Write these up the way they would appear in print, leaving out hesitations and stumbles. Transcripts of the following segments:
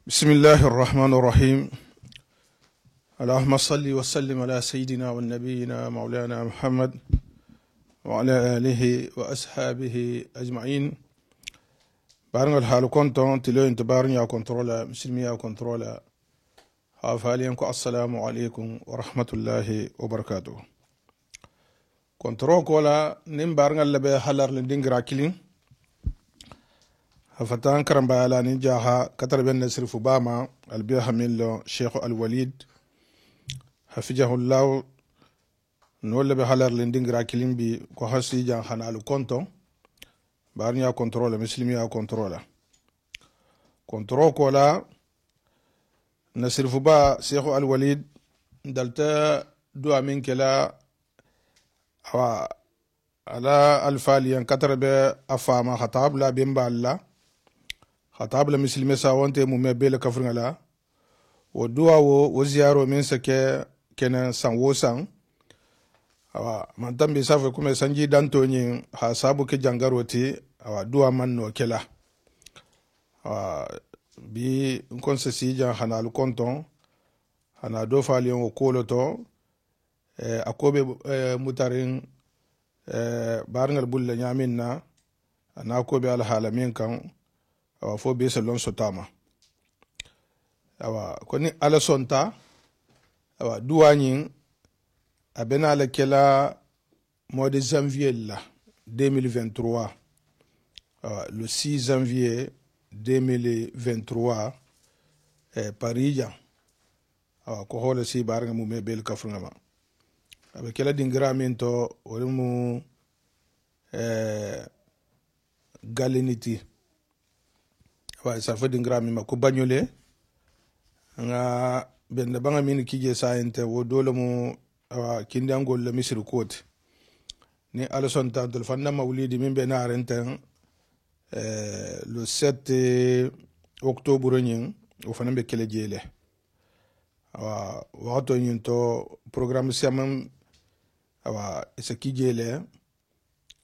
بسم الله الرحمن الرحيم. اللهم صل وسلم على سيدنا والنبينا مولانا محمد وعلى آله وأصحابه أجمعين. بارن الحال كنتم تلو انتبارن يا كنترولا مسلمي يا كنترولا حافالينكو السلام عليكم ورحمة الله وبركاته. كنترول كولا نم بارن اللبي حلر لندنجرا كيلين هفتان كرم بالاني جاها كتر بين نسر فباما البيها من شيخ الوليد حفظه الله نول بحلر لندنجرا كيلين بي كوهاسي جان حنالو كنتم بارنيا كنترول مسلميا كنترول كولا نسر فبا شيخ الوليد دلتا دوا من كلا على الفاليان كتر بأفاما خطاب لا بيمبا الله خطاب لمسلمي ساوانتي ممبيل كفرنلا ودوا وزيارو من سكي كنا سانوسان من تنبي سافر كما سنجي دانتوني حسابو كي جانغاروتي دوا من وكلا بي نكون سيجا حنالو كونتون حنا دو فاليون وكولوتو akobe mutarin baringal bulle nyaminna ana akobe al halamin kan awa fo be salon sotama awa koni ala sonta awa duwanyin abena la kela mois de janvier là 2023 le 6 janvier 2023 Paris awa ko hola si baringal mu me bel kafrungama avec kela dingira minto walimu galiniti wa sa fa dingira mi mako bagnole nga ben banga min kije sainte wo dole mu kindi angol la misir kote ni alson ta dol fanna mawlidi min be na renten le 7 octobre nyin o fana be kele jele wa wato nyinto programme siamam awa isa kijele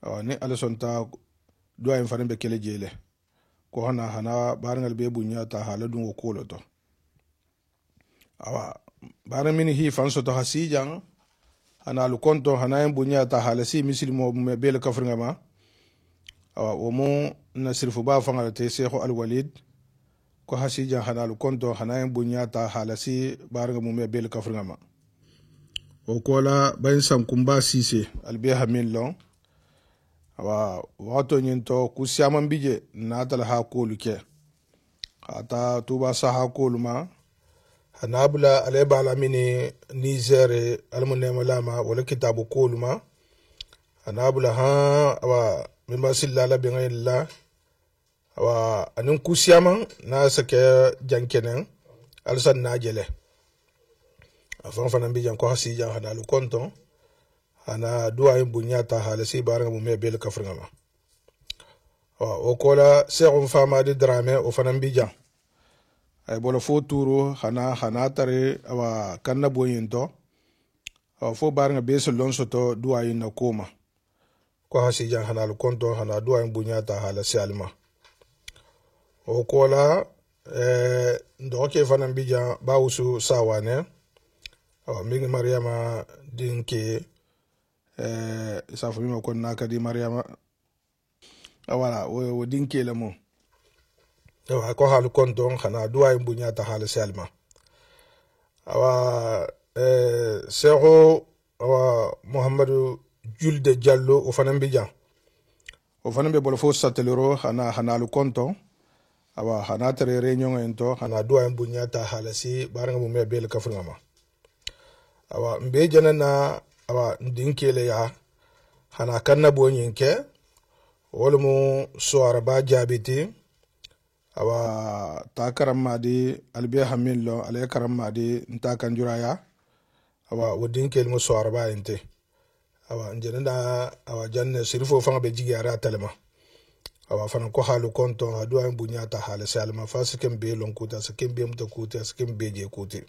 awa ni alson ta doa en fanen be kele jele ko hana barangal be bunya ta haladun ko loto awa baran min hi fanso to hasijan hana lu konto hana en bunya ta halasi mislimo me bel kafringama awa o mo nasrifu ba fangal te Sheikh Al-Walid ko hasijan hana lu konto hana en bunya ta halasi baran mu me bel kafringama o kola bayin sankumba sise albiha min lon awa wato nyinto kusiaman bije natal ha kolu ke ata tuba sa ha kolu ma hanabula alebala mini Niger almunema lama wala kitabu kolu ma hanabula ha awa mimba sillala bengayilla awa anin kusiaman na sake jankenen alsan najele afan fana bijan ko hasijan hana lu konton hana duwa yin bunyata halasi baranga mu me bel kafringama o kola serum fama de drame o fana bijan ay bolo fo turu hana tare awa kanna boyinto fo baranga beso lonso to duwa yin na koma ko hasijan hana lu konton hana duwa yin bunyata halasi alma o kola ndoke fana bijan bawusu sawane mingi Mariama dinke safu mima kon naka di Mariama wala wo dinke la mo ko halu konton xana duwa bunya ta hal selma awa Seexu awa Muhammadu Julde Diallo o fanan bijan o fanan be bolo fo satelero xana lu konton awa xana tere réunion ento xana duwa bunya ta halasi baranga mu me bel kafringama awa mbe janana awa ndinkele ya hana kanna bonyinke wolmu soara ba jabiti awa takaram madi albiya hamillo alay karam madi ntakan juraya awa wodinkele mo soara ba ente awa janana awa janne sirfo fanga be jigara talma awa fana ko halu konton adwa bunyata hala salma fasikem be lonkuta sakem be mutakuta sakem be je kuti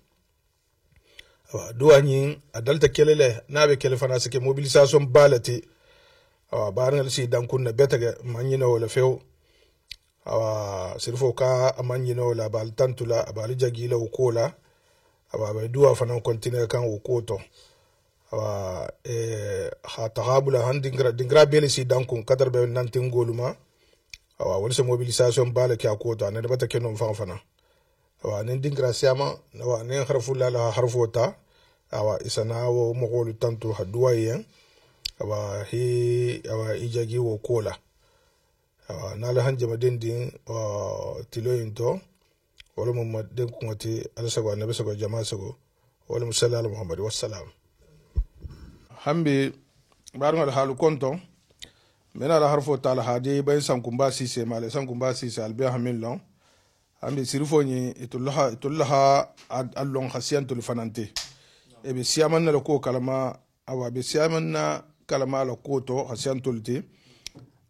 awa duwanyin adalta kelele nabe kele fana sike mobilisation balati awa barangal si dankun na betaga manyina wala few awa sirfo ka amanyino la bal tantula abali jagila ukola awa ba duwa fanan continue kan ukoto awa ha tahabula dingra bele si dankun kadar be nantin goluma awa wala mobilisation bala ki akota ne bata kenon fana awa nen dingra siama awa nen harfu la harfota awa isana wo mogolu tantu haduwa yen awa awa ijagi wo kola nala hanje maden din tiloyin to wala mu den kumati alasago annabi sago jama'a sago wala musallala muhammad wassalam hambe barngal halu konto mena la harfo tala hadi bayin sankumba sise male sankumba sise albiya hamillon hambe sirfo ni itullaha allon khasiyantul fanante e be siamanna la ko kalama awa be siamanna kalama la ko to khasiyantul ti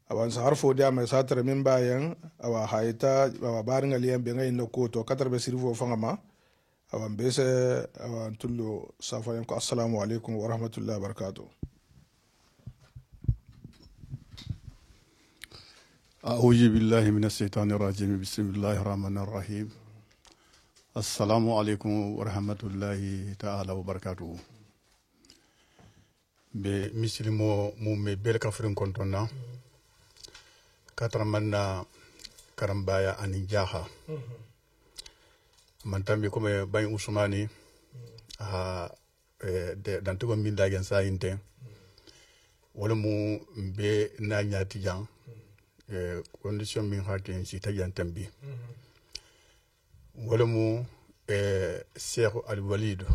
awan sa harfo dia ma satare min bayan awa hayta awa barngal yam be ngay la ko to katarbe sirfo fangama awan bese awan tullu safayan ko assalamu alaikum wa rahmatullahi wa barakatuh. أعوذ بالله من الشيطان الرجيم بسم الله الرحمن الرحيم السلام عليكم ورحمة الله تعالى وبركاته بمسلمو مومي بيركا فرين كونتونا كاترمانا كرمبايا أني جاها من تنبي كومي باين عثماني دانتوغو مين داجن ساينتين ولمو بي نانياتي جان condition min hakin si tajan tambi wala mu Cheikh Al Walid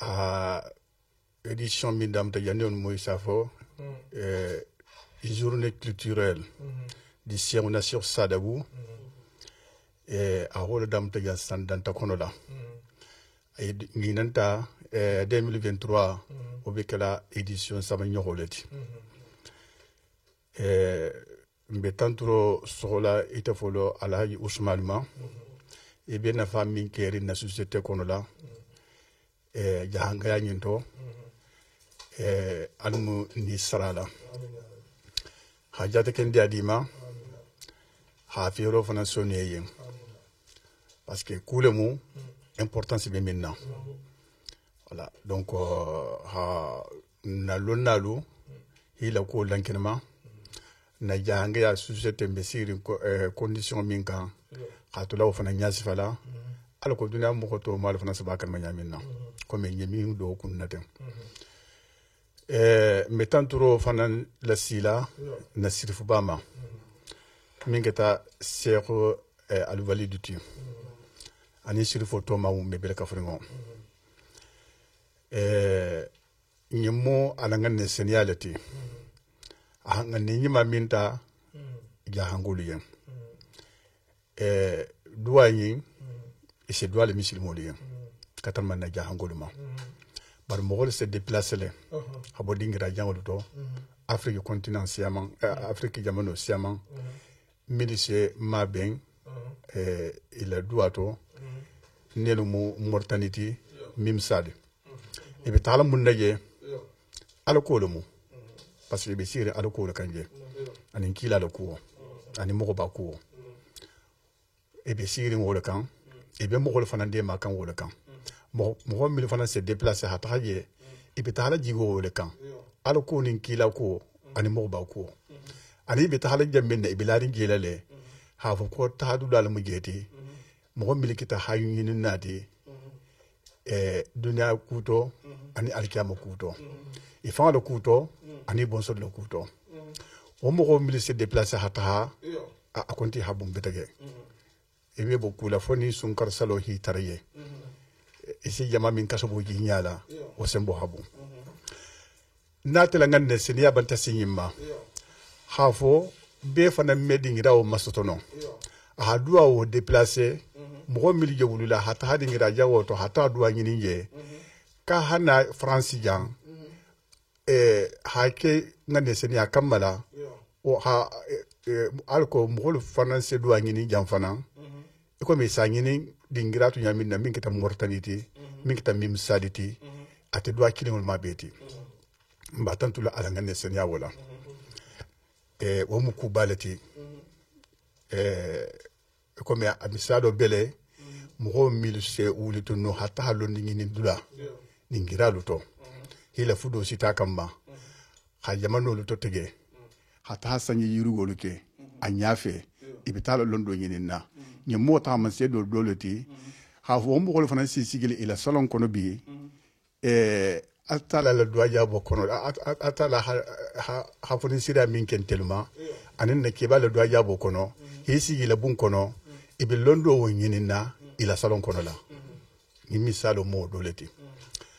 a édition min dam tajan on moy safo une journée culturelle di Cheikh Nassir Sadabou a wala dam tajan sandanta konola ay nginanta 2023 obekala édition sama ñoxoleti mbe tanturo sola ita folo alhaji Ousmane ma e be na fami keri na société kono la jahanga ya nyinto almu ni sarala hajata ken diadima ha fiero fana soneye parce que coulemu importance be maintenant voilà donc ha na lonalu ila ko lankenema na jahanga ya société mbesiri condition minka khatula o fana nyasi fala ala ko duna mo to mal fana sabakal manyaminna ko me nyemi do kunnaten metanturo fana la sila na sirfu bama mingeta Cheikh Al Walid tu ani sirfu to ma me bel kafringo nyemo alangan seniality ngani nyima minta jahangulu yen duwanyi ise duwale misilimo yen katam man na jahangulu ma bar mogol se déplacer le habo dingira jangolu to Afrique continent siaman Afrique jamano siaman milice maben ila duwato nelu mu mortanity mimsade e be tala mun ndaje alkolo mu parce que be sire alkolo kanje anin kila la kuwo ani mogo ba kuwo e be sire ngol kan e be mogo fana de ma kan wol kan mogo mil fana se déplacer ha taje e be tala jigo wol kan alko nin kila ko ani mogo ba kuwo ani be tala jambe ne be larin gelale ha fo ko taadu dal mu jeti mogo mil kita hayyin nadi dunya kuto ani alkiyama kuto il faut le couteau ani bon sur le couteau o mo ko se déplacer hata a konti habum betage e be beaucoup la foni sun kar salo hi taraye e si jama min kasabo ji nyala o sembo habu natela ngande seniya banta sinyima hafo be fana meding raw masotono a duwa o déplacer mo mili jewulula hata hadingira jawo to hata duwa nyini ka hana France jang hake ngande seni akammala o ha alko mugol finance do ngini jam fana ko me sangini dingiratu nyaminna min kita mortality min kita mim sadity ate do kilingol mabeti mbatantula ala ngande seni wala wo mu kubalati comme a misado bele mo mil se wulitu no hatta halondi ni dula ni ngiralu to hila fudo sita kamba ha jamano lu to tege hatta sanyi yirugo luke anyafe ibitalo londo nyinina ni mota man se do doloti ha wo mo ko fana sigili ila salon kono bi atala la doya bo kono atala ha foni sira min ken telma anen ne keba la doya bo kono hisi ila bun kono ibe londo wo nyinina ila salon kono la ni misalo mo doleti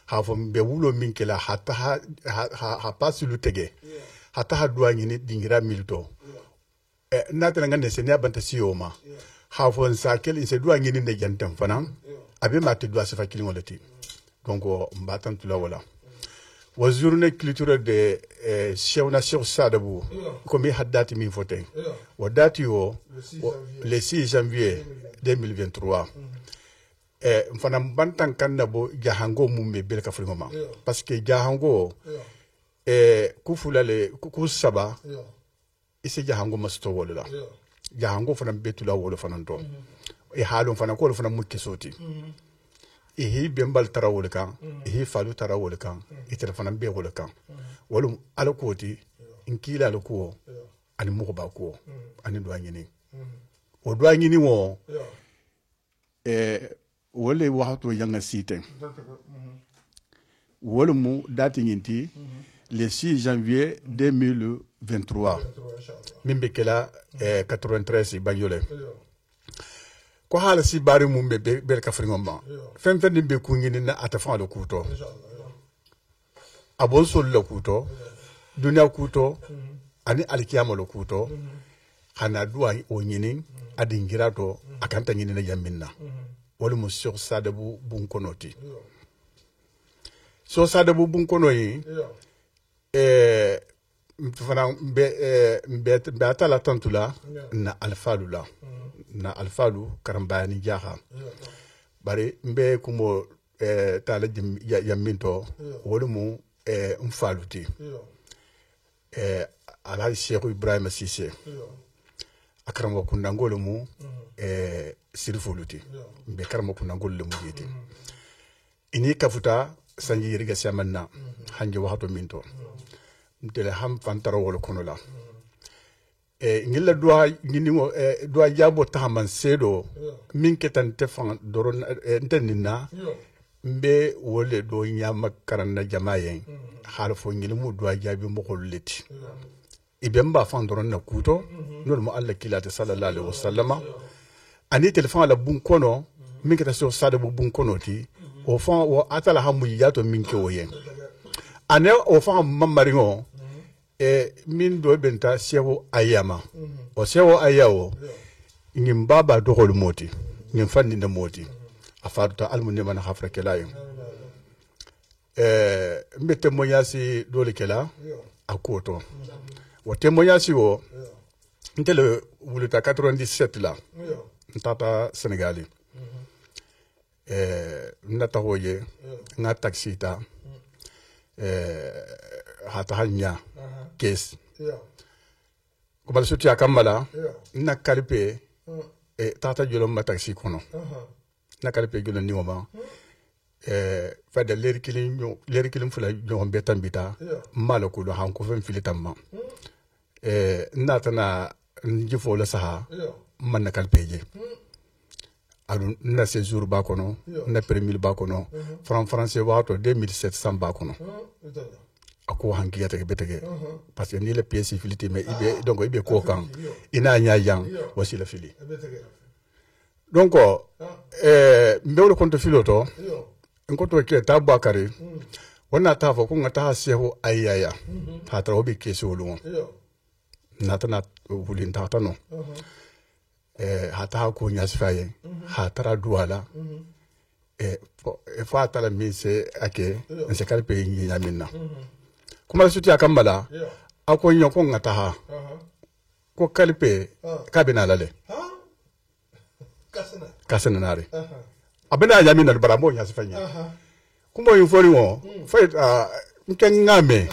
ha fo be wulo min kela hatta ha pasulu tege hatta ha doya nyini dingira milto natana ngane se ne abanta sioma ha fo sa kel se doya nyini ne jantam fana abe mate doya se fakili ngolati donc mbatan tula wala wa journée culturelle de Cheikhouna Cheikh Sadibou comme haddati mi voté wa dati yo le 6 janvier 2023 mfana bantan kanna bo jahango mumbe bel ka fulngoma parce que jahango ku fulale ku saba ise jahango masto wala jahango fana betula wala fana to halon fana ko fana mukke soti ihi bembal tarawol kan ihi falu tarawol kan itelefana be wol kan wolum alakoti inkila alako ani muba ko ani do anyini o do anyini wo wole waxto yanga site wolum dati nyinti le 6 janvier 2023 mimbe kala 93 banyole ko hala si bari mum be ber ka fringomba fen be ku ngini na atafa lo kuto abon sol lo kuto dunya kuto ani alkiyama lo kuto hana duwa o ngini adingira to akanta ngini na yaminna wala mo sur Sadibou bun konoti so Sadibou bun konoyi fana be atala tantula na alfalula na alfalu karambani jaha bari mbe kumo tala yaminto wolumu mfaluti alhaji Cheikh Ibrahima Cissé akaramo kundangolo mu sirfuluti mbe karamo kundangolo le mujiti ini kafuta sanji riga siamanna hanje wahato minto mtele ham fantaro wolo kono la ngilla doa jabo tahaman sedo min ketan tefan doron entenina mbe wole do nyama karanna jamayen halfo ngilmu doa jabi mo holleti ibemba fan doron na kuto non mo alla kilati sallallahu alaihi wasallama ani telefon la bun kono min keta so Sadibou bun kono ti o fan o atala hamu yato min ke woyen ane o fan mamaringo min do benta sewo ayama o sewo ayawo ngim baba dogol moti ngim fanni de moti afaduta almunni man khafra kelayo mbe témoignage dole kela akoto o témoignage wo ntele wuluta 97 la ntata Sénégali nata hoye nga taxita hata hanya kes ko bal suti akambala na kalpe tata jolom ma taxi kono na kalpe jolom ni mama fa de ler kilim fula jom betam bita malako do han ko fen filitamma natana njifo la saha man na kalpeje adu na séjour ba kono na permis ba kono français wato 2700 ba kono ako hangi yata betege parce que ni le pièce filité mais ibe donc ibe ko kan ina nya yang wasi la fili donc mbewlo konto filoto nkoto ke tabakari wana tafo ko ngata seho ayaya hatra obi keso lu natana bulin tatano hata ko nyasfaye hatra duala fa tala mise ake nse kalpe nyamina kuma suti akambala ako nyoko ngata ha ko kalpe kabina lale kasana nare abena nyamina baramo nyasfanye kumbo yufori wo fa ngame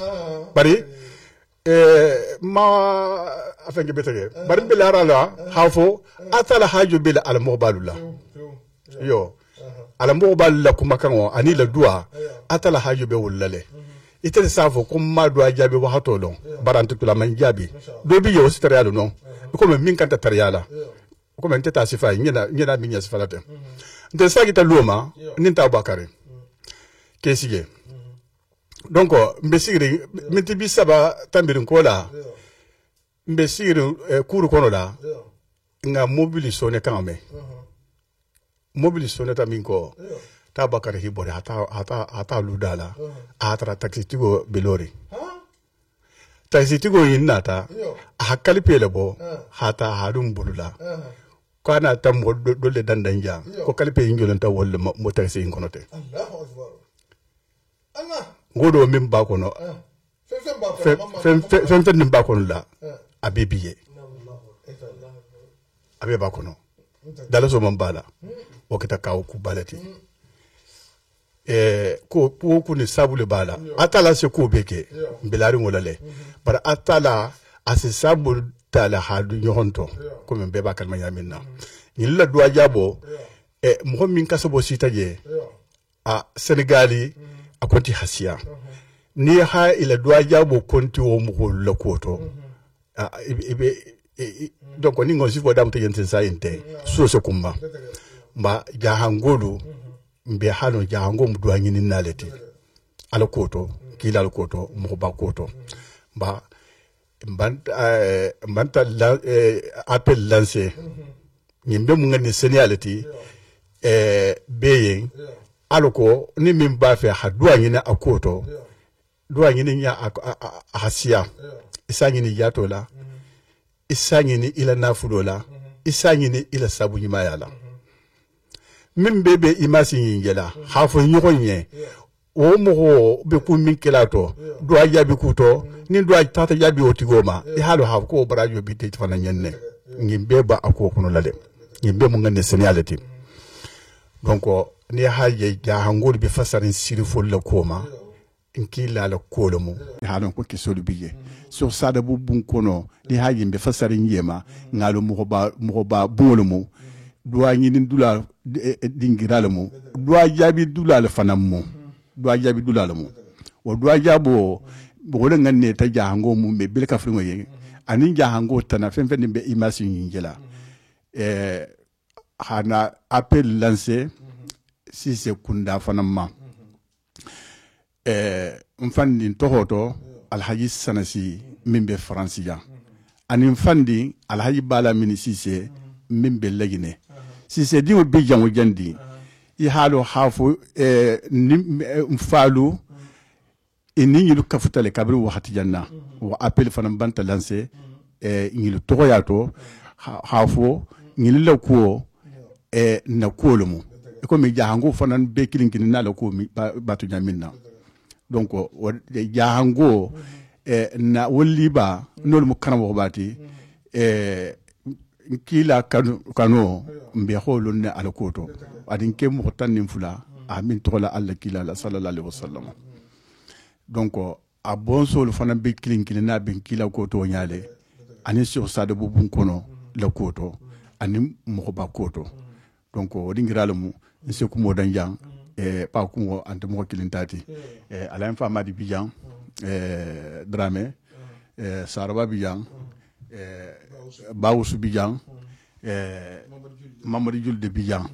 bari ma afenge betege bar bilara la hafo atala haju bil al mubalula yo ala mubalula kuma kango ani la dua atala haju be wulale ite safo kuma dua jabi wa hatolon barantu la man jabi do bi yo sitariyalo non ko min kanta tariyala ko men teta sifa nyina min ya sifa late nte sagita luma ninta bakare kesige donc mbesiri minti bisaba tambirin kola mbesiri kuru kono la nga mobili sone kame mobili sone taminko tabakar hibore hata ludala atra taxi tigo belori taxi tigo yinnata hakali pelebo hata hadum bulula kana tammo dole dandanja ko kalpe yingolanta wol mo taxi inkonote Allahu akbar Allah ngodo min ba kono fen nim ba kono la abebiye abe ba kono dala so man bala o kita kaw ku balati ko ni sabule bala atala se ko beke bilari ngolale bara atala ase sabul tala hadu nyohonto ko men be ba kalma yaminna ni la do ajabo mo min kasabo sitaje a senegali akonti hasiya ni ha ila doa jabo konti o mo la koto donc ni ngon sifo dam to yente sa inte so se kumba ba jahangolu mbe hano jahango mu doa ngini naleti ala koto kila ala koto mo ba koto ba mbanta appel lancé nyimbe mu ngani seniality being aloko ni min ba fe ha doa ngini akoto doa ngini nya hasiya isangi ni yatola isangi ni ila nafudola isangi ni ila sabu nyima yala min bebe imasi ngela hafo nyokonye o mo be ku min kelato doa jabi kuto ni doa tata jabi otigoma e halo ha ko barajo bi te fana nyenne ngimbe ba ako kuno lade ngimbe mo ngane seniality donc ni haje jahangol bi fasarin sirifol la koma nkila la kolomo halon ko kisolu biye so sada bu bun kono ni haje be fasarin yema ngalo mo ba bolomo doa nyinin dula dingiralmo doa jabi dula la fanammo doa jabi dula la mo o doa jabo bo le ngane ta jahango mu me bil ka fringo ye ani jahango tana fen be imasi ngela hana appel lancé si c'est kunda fanama mfandi tohoto alhaji sanasi mimbe francia ani mfandi alhaji bala mini sise mimbe legine sise di obi jango jandi i halo hafu mfalu ini yilu kafutale kabri wakati janna wa appel fanam banta lancé yilu toyato hafu yilu lako na kolomu ko mi jahango fanan be kilinkini na la ko mi batu jaminna donc jahango na woliba nol mu kanamo bati kila kano mbe holo ne ala koto adin ke mo tanin fula amin tola alla kila la sallallahu alaihi wasallam donc a bon solo fanan be kilinkini na ben kila koto nyale ani sur sa de bubun kono la koto ani mo ba koto donc ringiralamu nse kumo danjang pa kumo ante mo kilintati alain fama di bijan drame saraba bijan bawusu bijan mamadou jul de bijan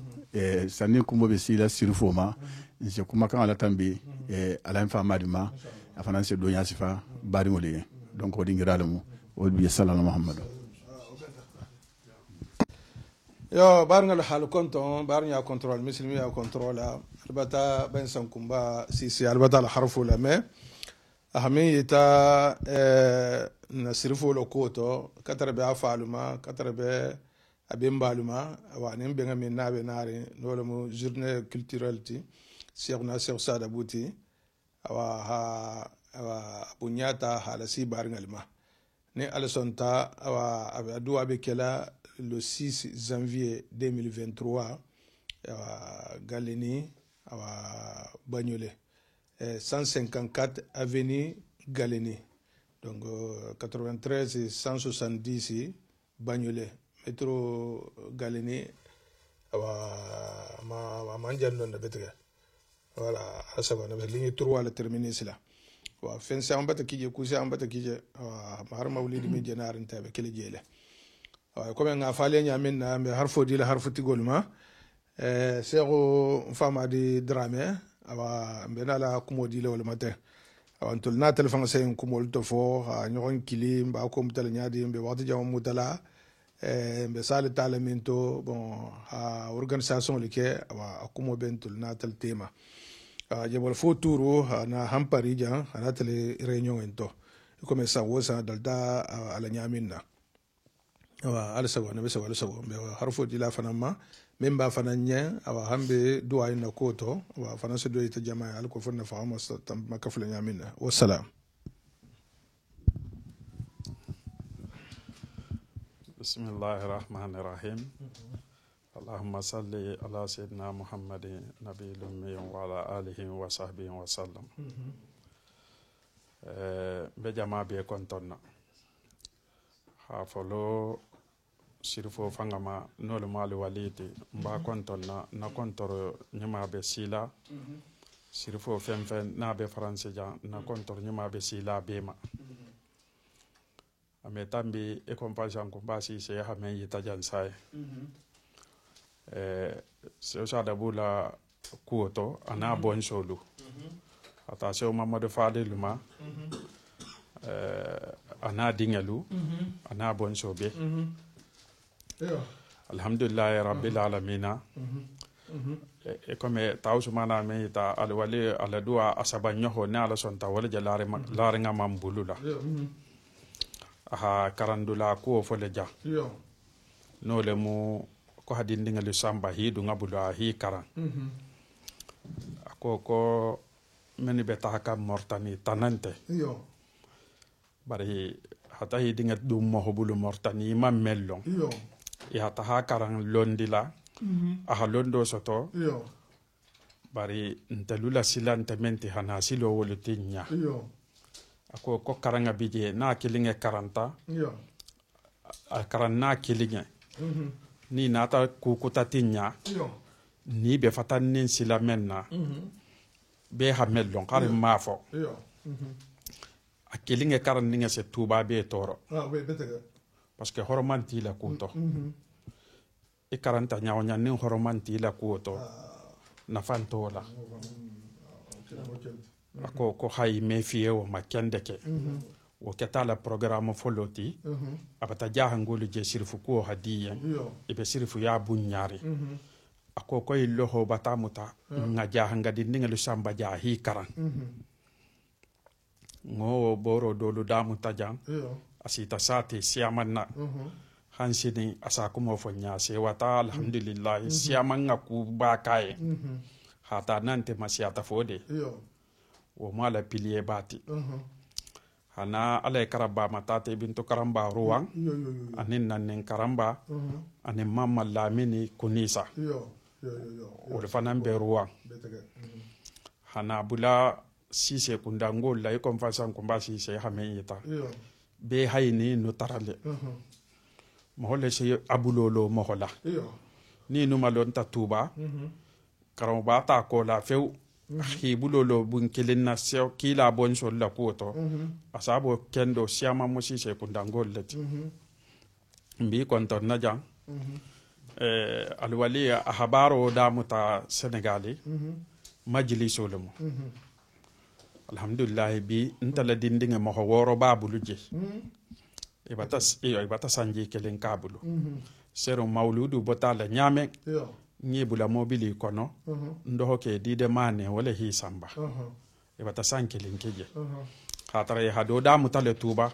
sanni kumo be sila sirfoma nse kuma kan ala tambi alain fama di ma afana nse do nyasifa bari ngole donc ringiralamu o bi sallallahu muhammad yo barngal hal konton barnya control muslimi ya controla albata ben sankumba sisi albata al harfu la me ahamiyata nasrifu lokoto katarbe afaluma katarbe abimbaluma wanin benga min nabe nari nolamu journée culturelle ti Cheikh Nasser Sada Bouti awa bunyata halasi barngal ma ni alsonta awa adua be kela le 6 janvier 2023 Galeni Bagnolet 154 avenue Galeni donc 93 et 170 Bagnolet métro Galeni awa mandian non de betega voilà asaba na ligne 3 la terminer cela wa fen sa ambata kije kusa ambata kije har mawlidi mi jenar ntabe kele jele comme nga fale nya min na be harfo di la harfo tigol ma sero fama di drame awa mbena la kumodi le wala matin awantul na telefon sen kumol to fo ha nyon kili ba ko mutala nyaadi be wati jam mutala be sale talamento bon ha organisation like awa kumo bentul na tel tema jebol fo turu na hampari jan ana tele réunion ento comme ça wosa dalda ala nyaminna awa ala sawa na be sawa be harfo di la fanama memba fananya awa hambe duwa ina koto awa fanase do ita jamaa alko fonna fahama makafula nyamina wassalam. Bismillahir Rahmanir Rahim. Allahumma salli ala sayyidina Muhammadin nabiyil ummi wa ala alihi wa sahbihi wa sallam. Be jamaa be kontonna ha folo sirfo fangama nol malu waliti mba kontonna na kontoro nyima be sila sirfo femfen na be france jan na kontoro nyima be sila bema ame tambi e compagnon ko basi se ha men yita jan sai se o sada bula kuoto ana bon solu ata se o mamadou fadiluma ana dingelu ana bon sobe alhamdulillah rabbil alamina e comme tawsumana me ta alwali ala dua asabanyo ho ne ala sonta wala jalare lare ngam bulula aha karandula ko fo le ja no le mu ko hadin dinga le samba hidu ngabula hi karan ko meni beta ka mortani tanante bari hata hi dinga dum mo bulu mortani ma mellon ya ta karan londila aha londo soto bari ntalula silante menti hana silo wolutinya ako ko karanga bije na kilinge karanta a karan na kilinge ni nata kukuta tinya ni be fatan nin sila menna be ha mellon kare mafo a kilinge karan ninga se tuba be toro parce que horomanti la kuto e karanta nyawnya nin horomanti la kuto na fantola ako ko hay me fiye o makende ke wo ketala programme foloti abata jahangolu je sirfu ko hadiya e be sirfu ya bunyari ako ko illo ho batamuta nga jahanga dinga lu samba jahi karan ngo boro dolu damu tajan asita sati siamanna hansini asakumo fonya se wata alhamdulillah siamanga ku bakaye hata nante masiata fode wo mala pilier bati hana ala karamba matate bintu karamba ruwan anin nanen karamba anin mamma lamini kunisa wo fanan be ruwan hana bula sise kundango la ko fasan ko basi se hameyita be hayni no tarale mohole se abulolo mohola ni no malon tatuba karamba ta ko la few hibulolo bun kelina se kila bon so la koto asabo kendo siama mosi se kundango leti mbi kontor naja alwali habaro da muta senegali majlis ulum alhamdulillah bi ntala dindinga mo woro babulu je ibata sanji kelen kabulu sero mauludu botala nyame nyebula mobili kono ndo ke dide mane wala hi samba ibata sankelen keje hatara hado da mutale tuba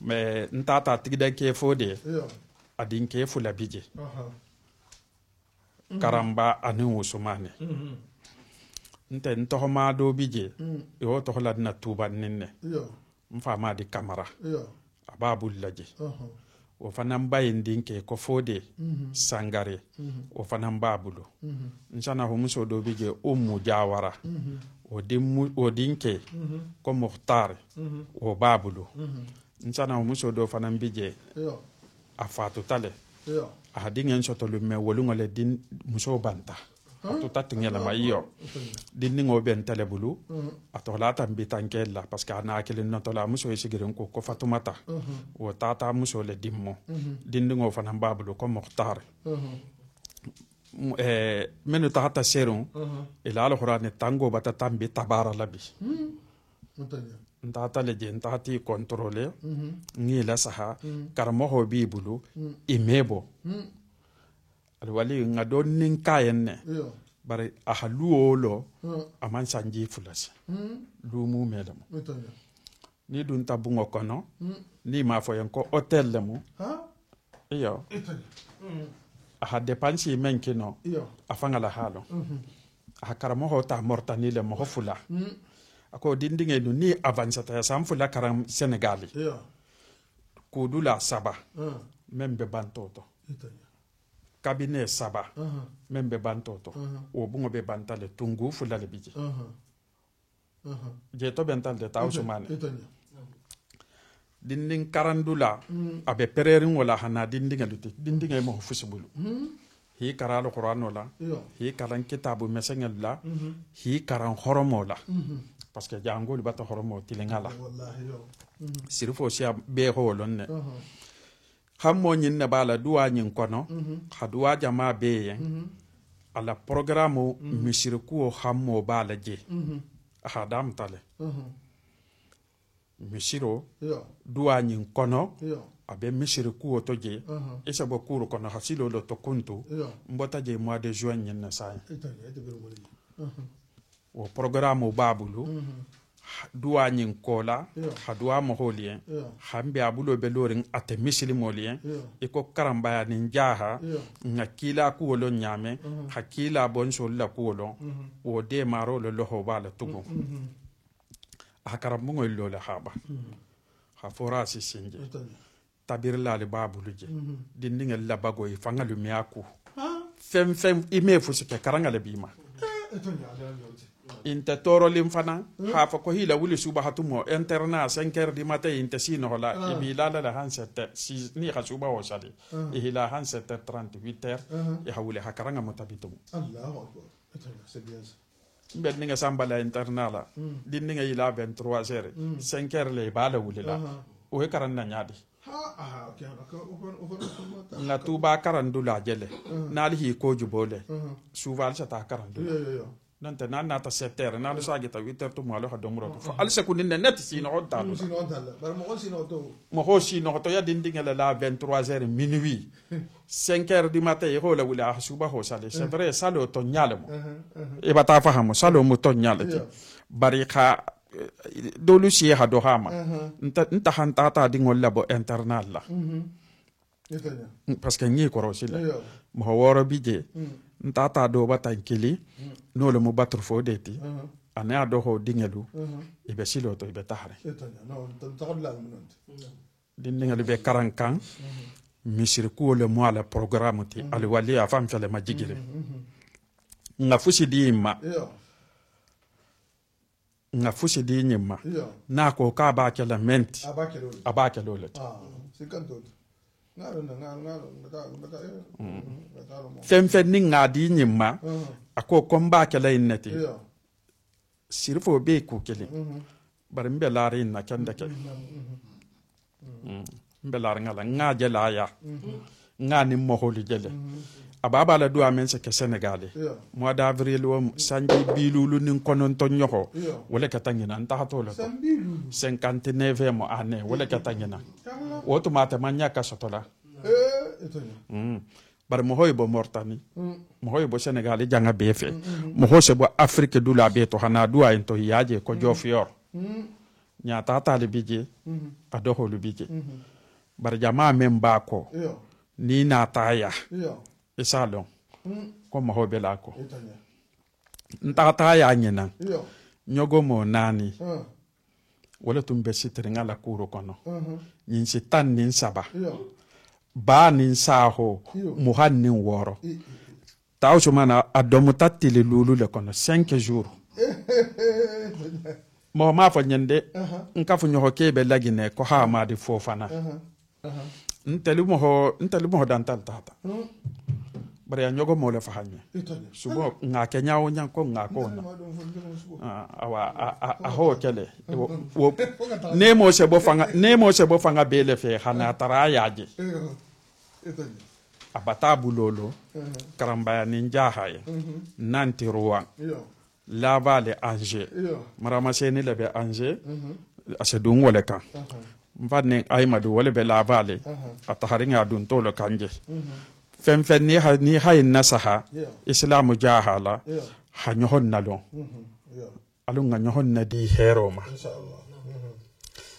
me ntata tigde ke fode adin ke fula bije karamba anu usumane nte ntohoma do bije yo tohla na tuba ninne mfa ma di kamera ababul laje o fana bayindin ke ko fode sangare o fana babulu nsana ho muso do bije ummu jawara o dinke ko muhtar o babulu nsana ho muso do fana bije a fatu tale a dingen soto lumme wolungole din muso banta to tatingela mayo din ngo ben tale bulu atola tambi tankella parce que ana kelin no tola muso esigiren ko fatumata o tata muso le dimmo din ngo fana babulu ko muhtar menu tata serum ila al-qur'an tango bata tambi tabara labi ntata le je ntati contrôler ngi la saha karamo ho bibulu imebo alwali ngado nin kayenne bari ahaluolo aman sanji fulasi lumu melamo ni dun tabungo kono ni ma fo yanko hotel lemu iyo aha depansi menkino afanga la halo aha karamo ho ta mortani le mo fula ako dindinge nu ni avancata sam fula karam senegali ko dula saba membe bantoto cabinet saba membe bantoto o bungo be bantale tungu fula le bije je to bental de tawsumane dinding karandula abe pererin wala hana dindinga luti dindinga mo fusibulu hi karalo qur'ano la hi karan kitabu mesengel la hi karan horomo la parce que jangol bata horomo tilengala wallahi yo sirfo sia be holonne hammo nyin na bala duwa nyin kono haduwa jama be yen ala programme misirku hammo bala je ahadam tale misiro duwa nyin kono abe misirku otoje isa bo kuru kono hasilo lo to kuntu mbota je mois de juin nyin na sa o programme babulu duwa nyin kola haduwa moholien hambe abulo be lorin ate muslimolien iko karambaya nin jaha ngakila kuolo nyame hakila bonso la kuolo o de maro lo lo bala tugo akarambo lo la haba ha forasi sinje tabir la le babulu je dindinga la bago ifanga lumiaku fem ime fusike karanga le bima inte toro limfana hafa ko hila wuli suba hatumo interna 5h du matin inte sino hola ibila la hansete si ni khasuba wa sali ihila hansete 38h ya hawule hakaranga mutabitum Allahu akbar c'est bien mbel ninga sambala internala din ninga ila 23h 5h le bala wuli la o he karanna nyaadi nga tuba karandula jele nali hi ko jubole suval sa ta karandula nante nana ta 7h na sa gita 8h to mo ha domro fa al sekundin net si no ta bar mo ho si no to ya dindinga la 23h minuit 5h du matin ho la wala suba ho sale c'est vrai salo to nyalamo e bata fahamo salo mo to nyalati bari kha dolu si ha do hama nta hanta ta dingol labo internal la parce que ngi ko rosila mo woro bije nta ta do bata kili no le mo batru fo deti ana do ho dingelu e be silo to e be tahare din dingelu be karankan misir ko le mo ala programme ti al wali afam fele majigire nga fusi di ma nga fusi di nyima na ko ka ba kala menti abakelo le sikanto fem ni nga di nyima ako komba kala innati sirfo be ko kele bar mbe laare na kanda ke mbe laare ngala nga jela ya nga ni moholi jele ababa la duwa men se ke Sénégalais mois d'avril wo sanji bilulu nin konon to nyoko wala ka tangina nta hato la 59 mo ane wala ka tangina woto mata manya ka sotola bar mo hoybo mortani mo hoybo Sénégalais janga befe mo hose bo Afrique dula be to hana duwa en to yaje ko jofior nya tata le bije adoho le bije bar jama memba ko ni na taya isalon ko mo hobe la ko ntata ya nyina nyogo mo nani wala tumbe sitringa la kuro kono nyin sitan nin saba ba nin saho muhan nin woro taw sumana adomu tatili lulu le kono 5 jours mo ma fa nyende nka fu nyoho kebe lagine ko ha ma di fofana nteli mo dantal tata bare nyogo mo le fa hanye subo nga kenya o nyan ko nga ko na awa ho kele wo nemo se bo fanga bele fe hana tara yaje abata bulolo karamba ninja haye nanti ruwa lavale Angers marama seni lebe Angers asedun wole kan mvanne aymadu wole be lavale ataharinga dun tolo kanje fen ni hay nasaha islamu jahala hanyohon nalon alunga nyohon na di heroma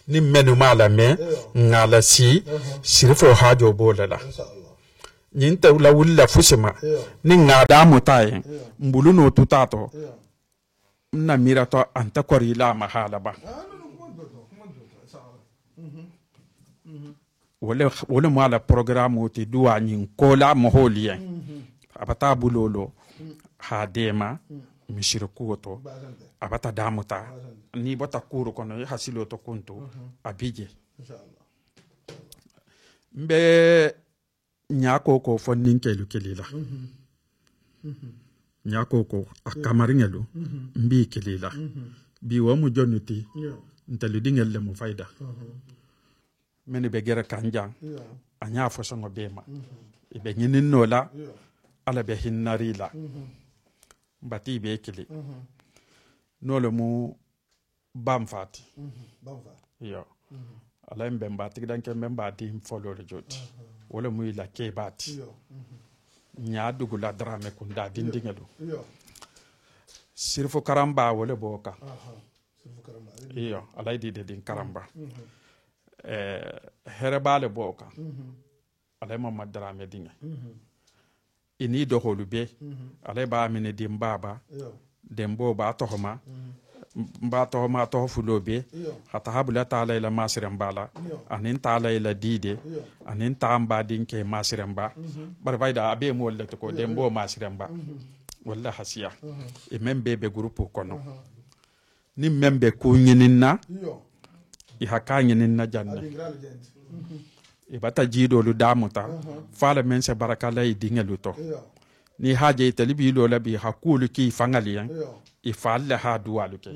ni menu mala me ngala si sirfo hajo bolala nyinta la wulla fusima ni ngada mutaye mbulu no tutato na mirato anta kori la mahala ba wala mala programme ti duwa nyin kola moholien abata bulolo hadema mishirku to abata damuta ni bota kuru kono hasilo to kuntu abije mbe nyako ko fonnin kelu kelila nyako ko akamaringelu mbi kelila bi wo mu jonuti ntelu dingel mu fayda meni be gere kanjang anya fo songo bema ibe nyinin nola ala be hinnarila bati be kili nolo mu bamfati yo ala mbe mbati danke mbati follow joti wala muy la kebati nya dugula drame kunda dindingelu sirfo karamba wala boka iyo ala di de din karamba herebale boka ala mamad drame dinga ini do holube ala ba mine dim baba dembo ba tohoma mba tohoma to fulobe hata habula taala ila masirem bala anin taala ila dide anin tamba dinke masirem ba bar vayda abe mo le to ko dembo masirem ba walla hasiya e membe be groupe kono ni membe ko nyininna i haka nyininna janna e bata jido lu damuta fala men se barakala e dingelu to ni haje talibi lo labi hakulu ki fangaliyan ifalle ha duwalu ke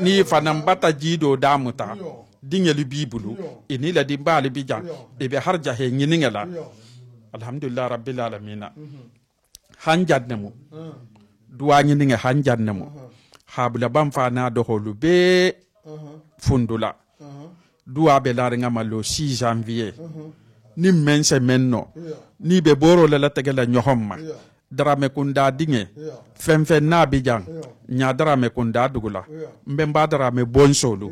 ni fanam bata jido damuta dingelu bibulu ini la dimbali bijan e be harja he nyiningela alhamdulillah rabbil alamin hanjadnemu duwa nyininge hanjadnemu habula bam fana do holu be fundula duwa be laringa malo 6 janvier ni mense menno ni be boro la tegela nyohomma drame kunda dinge femfe na bijang nya drame kunda dugula mbemba drame bonsolu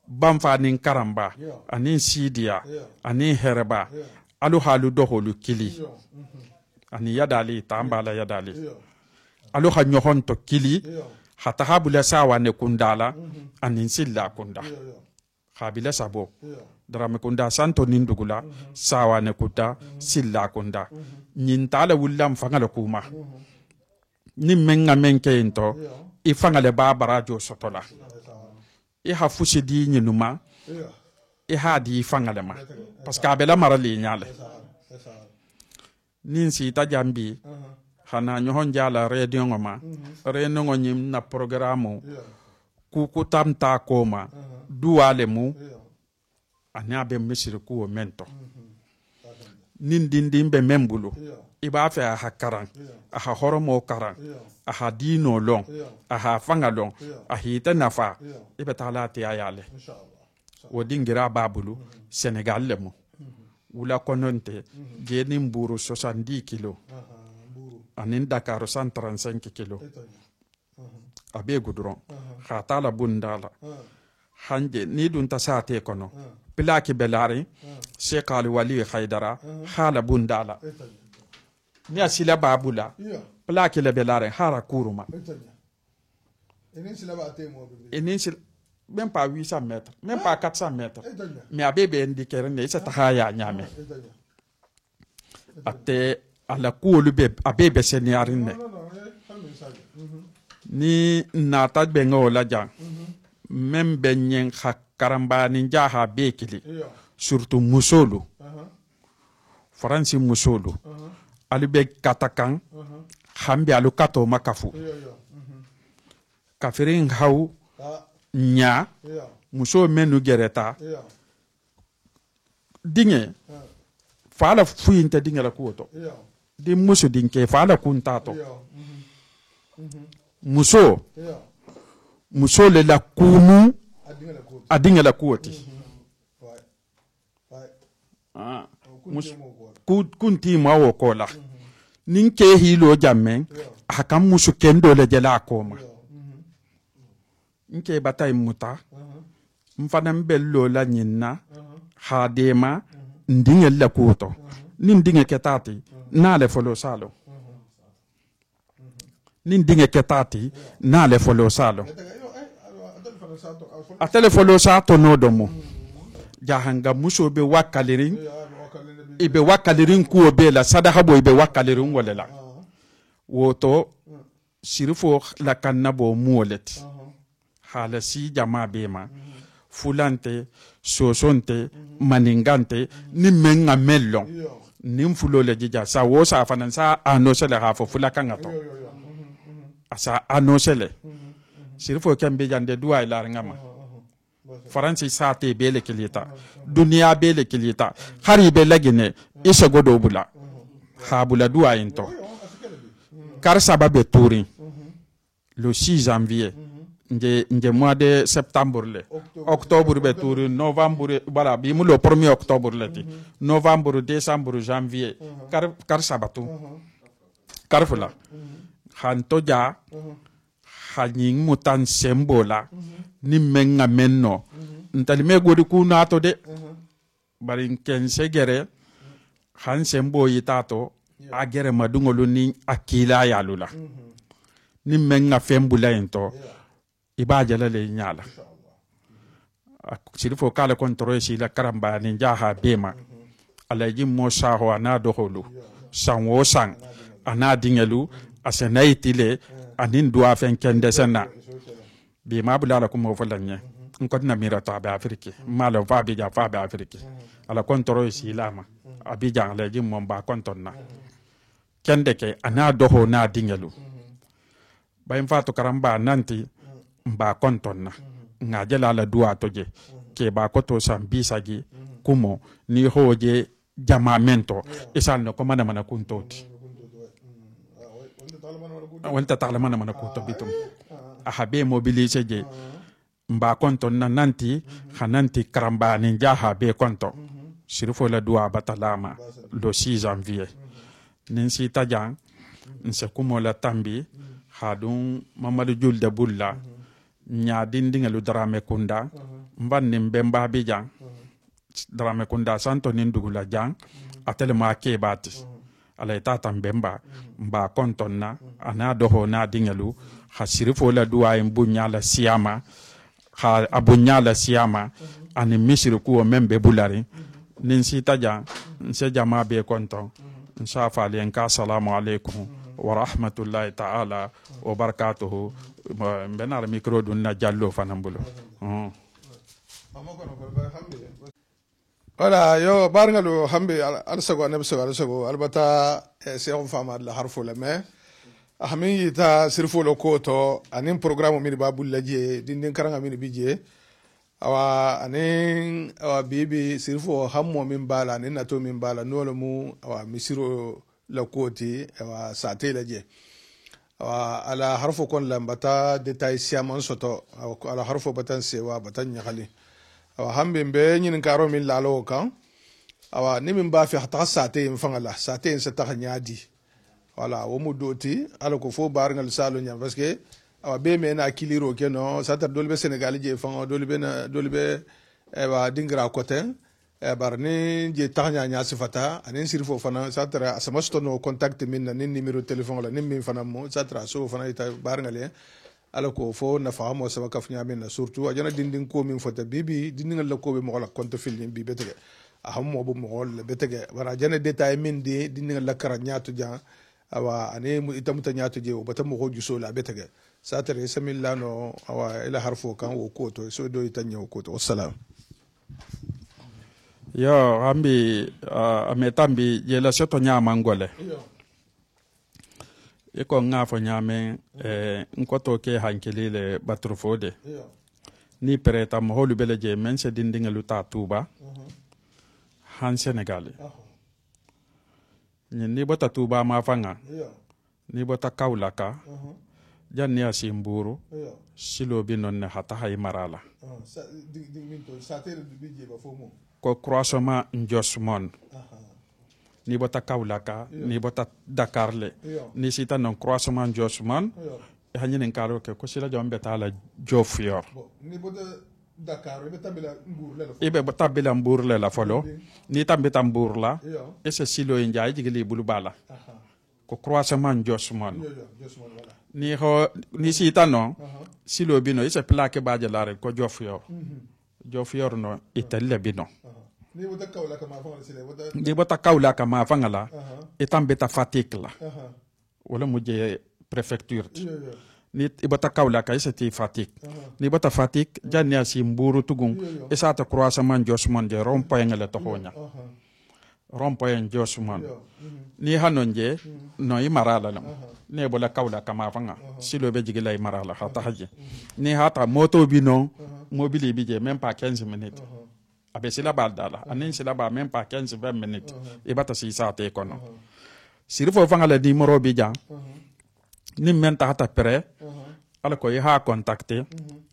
bamfa nin karamba anin sidia anin herba alu halu doholu kili ani yadali tambala yadali alu hanyohon to kili hata habula sawa ne kundala anin silla kunda habila sabo drame kunda santo nindugula sawa ne kuta silla kunda nyintala wulam fangala kuma ni menga menke into i fangale babara jo sotola i ha fushi di nyinuma i ha di fangale ma parce que abela marali nyale ninsi ta jambi hana nyohon jala radio ngoma reno ngonyim na programu ku tamta koma duale mu anya be misiri ku mento nindin be membulu iba fe a hakaran a horomo karan a dino long a fanga long a hita nafa ibe talati ayale wodingira babulu Senegal lemu wula kononte geni mburu 70 kilo anin Dakar 135 kilo abe gudron khatala bundala hanje ni dun tasate kono pilaki belari Sheikh Ali Wali Haidara hala bundala ni asila babula pilaki le belari hara kuruma même pas 800 mètres, même pas 400 mètres. Mais abe be indiquer ne sa tahaya nyame. Ate ala kuolu be abe be seniarin ne. Ni nata be ngola jang. Même be nyen karamba ni jaha be kili. Surtout musolu. Faransi musolu. Alu be katakan. Hambi alu kato makafu. Kafirin hau nya muso menu gereta dinge fala fuyinte dinge la kuoto di muso dinke fala kuntato muso le la kunu adinge la kuoti kunti mawo kola ninke hilo jamme hakam muso kendo le jela koma nke batay muta mfana mbello la nyinna hadema ndinge la kuto nin dinge ketati na le folo salo nin dinge ketati na le folo salo a telefolo sa to no domo jahanga muso be wakalirin ibe wakalirin ku be la sadaha bo ibe wakalirin wala woto sirifo la kannabo muolet hala si jama bema fulante sosonte maningante ni menga mellon nim fulo le jija sa wo sa fanan sa anosele ha fo fulaka ngato asa anosele sirfo kambe jande duwa ila ngama faransi sate bele kilita dunia bele kilita hari be lagine isa godo bula ha bula duwa into kar sababe touring le 6 janvier nge mois de septembre le octobre be tour novembre voilà bi mu le 1er octobre le ti novembre décembre janvier kar sabatu kar fula hanto ja haning mutan sembola ni menga menno ntali me godi ku nato de bari ken segere han sembo yitato agere madungolu ni akila yalula ni menga fembula ento ibaja la le nyala sirfo kala kontrole si la karamba ni jaha bema ala ji mo saho ana doholu sanwo sang ana dingelu asenaitile anin dua fen kende sana bi mabula la kuma folanye nkot na mira ta ba afrique malo fa bi ja fa ba afrique ala kontrole si lama abidjan la ji mo ba kontonna kende ke ana doho na dingelu bayin fatu karamba nanti mba kontonna nga jela la dua toje ke ba koto sambisagi kumo ni hoje jamamento isal no komana mana kuntoti wanta ta'ala mana kunto bitum ahabe mobiliser je mba kontonna nanti hananti karamba ni jaha be konto sirfo la dua batalama le 6 janvier ninsi tajang nse kumo la tambi hadun Mamadou Julde Bulla nya dindingalu Drame Kunda mbanni mbemba bijang Drame Kunda santo nindugula jang atelema kebati ala tata mbemba mba kontonna ana doho na dingalu hasirifo la duwa imbunya la siyama ha abunya la siyama ani misiri ku membe bulari ninsi taja nse jama be konton nsafa len ka assalamu alaikum wa rahmatullahi ta'ala wa barakatuhu benar micro dun na jallo fanambulo wala yo barngalo hambe alsago anabso alsago albata seon fama la harfo la me ahmi yita sirfo lo koto anin programme min babul laje dindin karanga min bije awa anin awa bibi sirfo hammo min bala nin nato min bala nolo mu awa misiro la koti awa sate laje awa ala harfo kon lambata detail siamon soto ala harfo batan sewa batan nyakali awa hambe mbe nyin karo min lalo kan awa ni min ba fi hatta sate in fangala sate in sata nyadi wala wo mudoti ala ko fo bar ngal salo nya parce que awa be me na kiliro ke no sata dolbe Sénégal je fango dolbe ewa dingra koten bar ni je tanya nya sifata anen sirfo fana satra asamasto no contact min na ni numéro téléphone la nim min fana mo satra so fana ita bar ngale ala ko fo na fahamo saba kaf nyamen na surtout ajana dindin ko min fota bibi dindin la ko be mo la konto filin bi betege aham mo bu mo le betege wara jana detail min de dindin la kara nyaatu ja awa ane mu itamuta nyaatu je o batam mo juso la betege satare samillano awa ila harfo kan wo ko to so do itanyo ko to wassalam yo ambi ametambi yela soto nyama ngole iko ngafo nyame nkoto ke hankilile batrufode ni pereta mo holu beleje men se dindinga luta tuba han Senegal ni bota tuba ma fanga ni bota kaulaka janni asimburu silo binon ne hata hay marala ko croisement njosmon ni bota kaulaka ni bota Dakar le ni sita non croisement njosmon hanyinen karo ke ko sila jombe tala jofior ni bota Dakar be tabela mbour le ibe tabela mbour le la folo ni tambe tambour la e se silo njaay jigeli bulu bala ko croisement njosmon ni ho ni sita non silo bino e se plaque baaje la rek ko jofior no itelle bino ni bota kaulaka ma fanga sile bota ni bota kaulaka ma fanga la etambe ta fatigue la wala mujje préfecture ni ibata kaulaka isati fatigue ni bota fatigue janni asimburu tugun esata croisement josmon je rompoy ngale tokonya rompoy josmon ni hanonje no imarala la ne bola kaulaka ma fanga silo be jigila imarala hata haje ni hata moto bino mobile bije même pas 15 minutes abe sila baldala anin sila ba même pas 15-20 minutes e bata si sa te kono sirfo fanga le numéro bi jang ni men ta hata pré ala ko ha contacter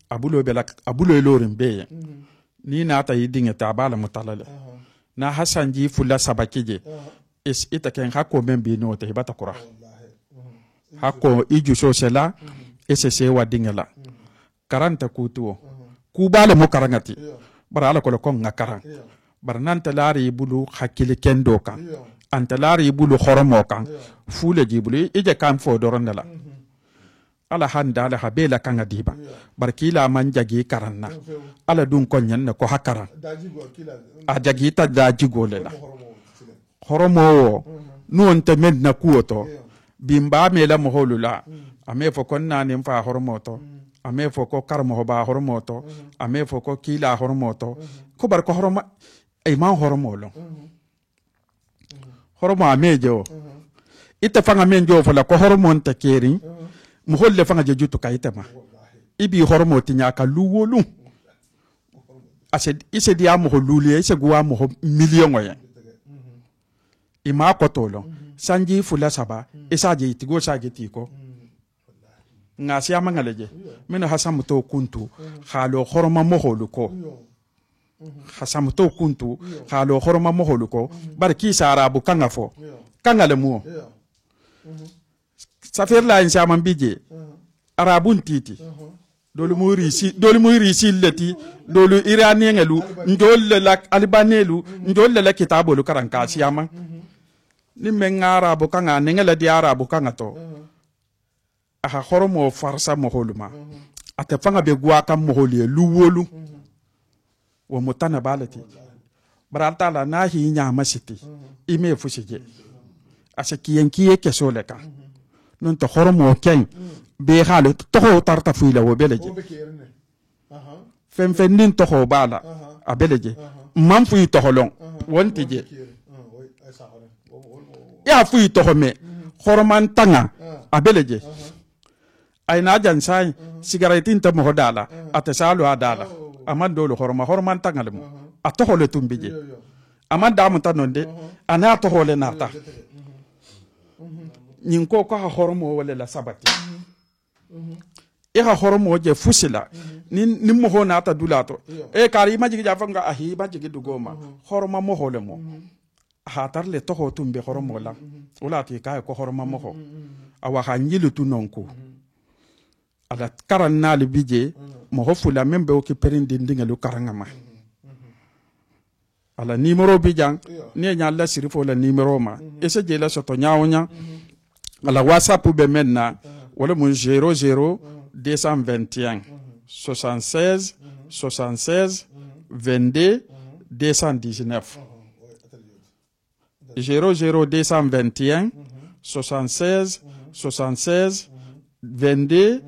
abulo lorin be ni na ta yidinga ta bala mutalale na hasanji fulla sabakije is ita ken hako men bi no te bata kura hako iju so sela ese wadingela 40 kutuo ku bala mo karangati bara ala ko ko ngakaran bar nan talari bulu hakili kendo kan an talari bulu khoromo kan fule jibulu ije kan fo dorondala ala handa ala habela kan adiba barkila man jagi karanna ala dun ko nyanna ko hakaran a jagi ta daji golela khoromo non te medna kuoto bimba mela moholula ame fo kon nanim fa khoromo to ame foko karmo ba hormoto ame foko kila hormoto ko bar ko horma ay ma hormolo hormo amejo ita fanga menjo fala ko hormon ta keri mu holle fanga je jutu kayitama ibi hormo tinya ka luwolu ise dia mo luli ise gwa mo million oya ima ko tolo sanji fula saba isa je itigo sa je tiko ngasi amangaleje mena hasamuto kuntu khalo khoroma moholuko hasamuto kuntu khalo khoroma moholuko barki sarabu kangafo kangale mu safer la insa mambije arabun titi dolu mu risi leti dolu iraniengelu ndolle lak albanelu ndolle la kitabolu karanka siyama ni mengara bu kanga nengela di arabu kanga to aha horomo farsa moholuma ate fanga be gwa kam moholi luwolu wo mutana balati barata la nahi nya masiti ime fusije ase kiyenkiye kesoleka non to horomo ken be halu to tarta fuila wo beleje fem nin to bala a beleje man fuyi to holon wontije ya fuyi to me horoman tanga a beleje ay na jan sai sigaretin ta mo dala atasalu adala aman dolo horman tangal mo ato hole tumbije aman damu tanonde ana to hole narta nyin ko ha hormo wala la sabati e ha hormo je fusila ni mo hona ta dulato e kari majigi jafanga ahi majigi dugoma horma mo hole mo ha tarle to ho tumbe hormo la wala ti kay ko horma mo ho awa hanyilu tunonko ala karan nali bije mo hofula membe o ki perindi ndingalu karangama ala numéro bijang ne nya la sirifo la numéro ma ese je la soto nyaawnya ala whatsapp be menna wala mo 00 221 76 76 22 219 00 221 76 76 22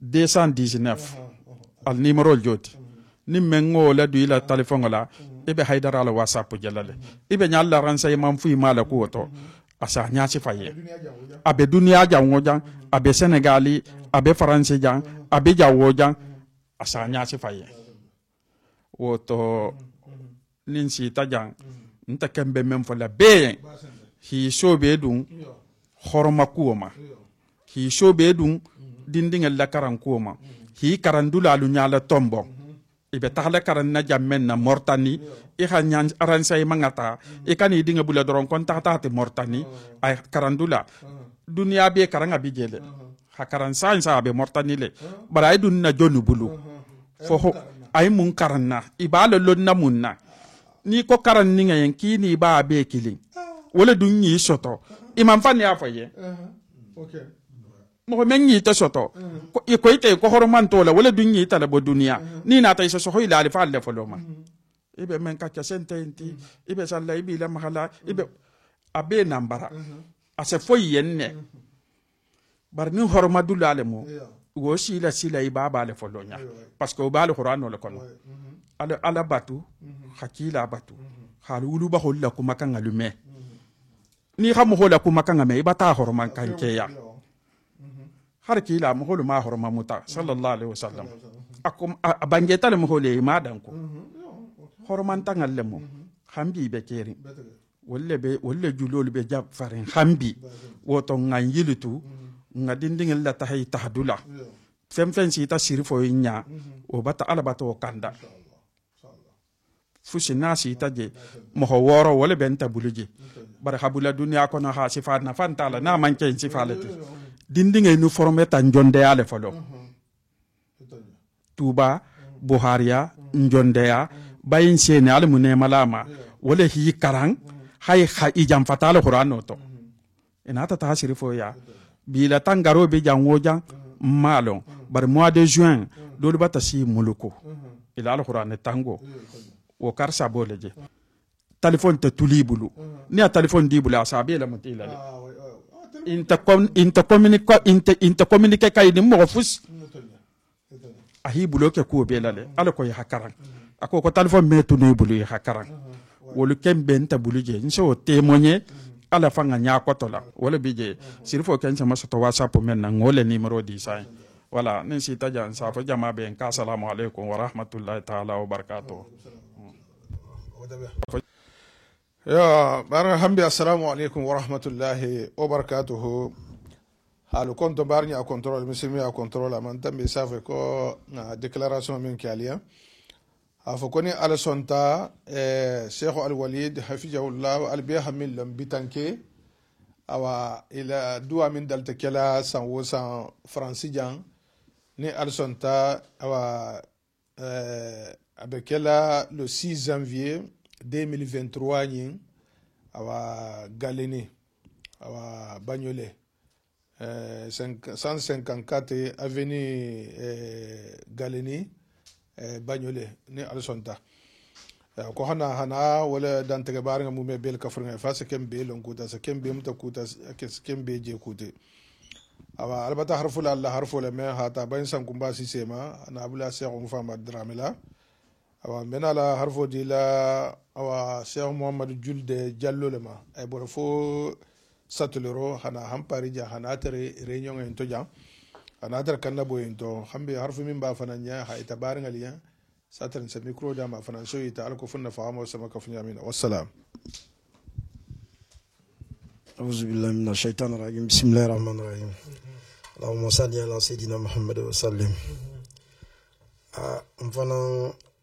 219 al numéro joti ni mengo la du ila telephone la ibe haidara la whatsapp jalale ibe nyalla ransa imam fu mala ko to asa nyaasi faye abe dunia jango jang abe senegali abe france jang abe jawo jang asa nyaasi faye woto nin si ta jang nta kembe mem fo la be hi sobe dun horma kuoma hi sobe dun dindinga la karan kuoma hi karandula lu nyala tombo ibe taxla karan na jamen na mortani i xanyan aransay mangata e kan idinga bula doron kon taxta mortani ay karandula dunia be karanga bi jele ha karan sa be mortani le bara ay dunna jonu bulu fo ay mun karanna ibalo lonna munna ni ko karan ni ngayen kini ba be kilin wala dunyi soto imam fan ya faye okay mo men yi ta soto ko ite ko horman to la wala dunyi ta la bo dunia ni na ta iso so hoyle ali fa le foloma ibe men ka sententi ibe salla ibe la mahala ibe abe nambara ase foyi yenne bar ni horma dulale mo wo sila ibaba le folonya parce que o ba le qur'an no le kono ala batu hakila batu halu ulu ba holla kuma kan alume ni xam holla kuma kan me ibata horman kan keya har kila mo holu ma horma muta sallallahu alaihi wasallam akum abangeta le mo hole ma dan ko horman tangalle mo hambi be keri wolle julol be jab farin hambi woto ngan yilitu ngadinding la tahay tahdula fem si ta sirfo nya o bata alabata o kanda fushina si ta je mo woro wala benta buluje bar habula dunya ko na ha sifat na fantala na manke sifalati dindinge nu formé tan jonde ale falo tuba buhariya njondeya bayin sene al munne malama wala hi karang hay kha ijam fatala qur'an to ina ta sirfo ya bila tangaro be jango jang malo bar mois de juin dole bata si muluko ila al qur'an tango wo karsa boleje téléphone te tulibulu ni a téléphone dibula sabe la mutila inta communique kay ni mo fus ahi bloqué ko be lale ala ko hakaran ako ko téléphone me tunu bulu hakaran wolu kembe nta buluje nso témoigner ala fanga nya ko tola wala bije sirfo ken sama so to whatsapp men na ngole numéro di sai wala nin si tajan sa fa jama be ka assalamu alaikum wa rahmatullahi ta'ala wa barakatuh ya barna hambi assalamu alaikum wa rahmatullahi wa barakatuh halu konto barni a contrôle muslimi a contrôle man tambe safe ko na déclaration min kialia afo koni ala sonta Cheikh Al Walid hafizahullah al biha min lam bitanke awa ila duwa min dalta kala san wosan francijan ni al sonta awa abekela le 6 janvier 2023 ni awa Galeni awa Bagnolet 154 avenue Galeni Bagnolet ni alsonta ko hana wala dan tege baranga mu me bel kafringa fa se kembe lonkuta se kembe muta kuta se kembe je kute awa albata harfula Allah harfula me hata bayin san kumba si sema na abula Cheikh Mouhamed Dramela awa menala harfo dila awa Cheikh Mohamed Julde Diallo lema ay bor fo satulero hana hampari ja hana tere réunion en to jam hana tere kanna boyen to hambe harfo min ba fananya ha itabaringa liya ساترن سميكرو دام فرنسوي تعالكو فن فهموا سمك في يمين والسلام. أعوذ بالله من الشيطان الرجيم بسم الله الرحمن الرحيم اللهم صل على سيدنا محمد وسلم.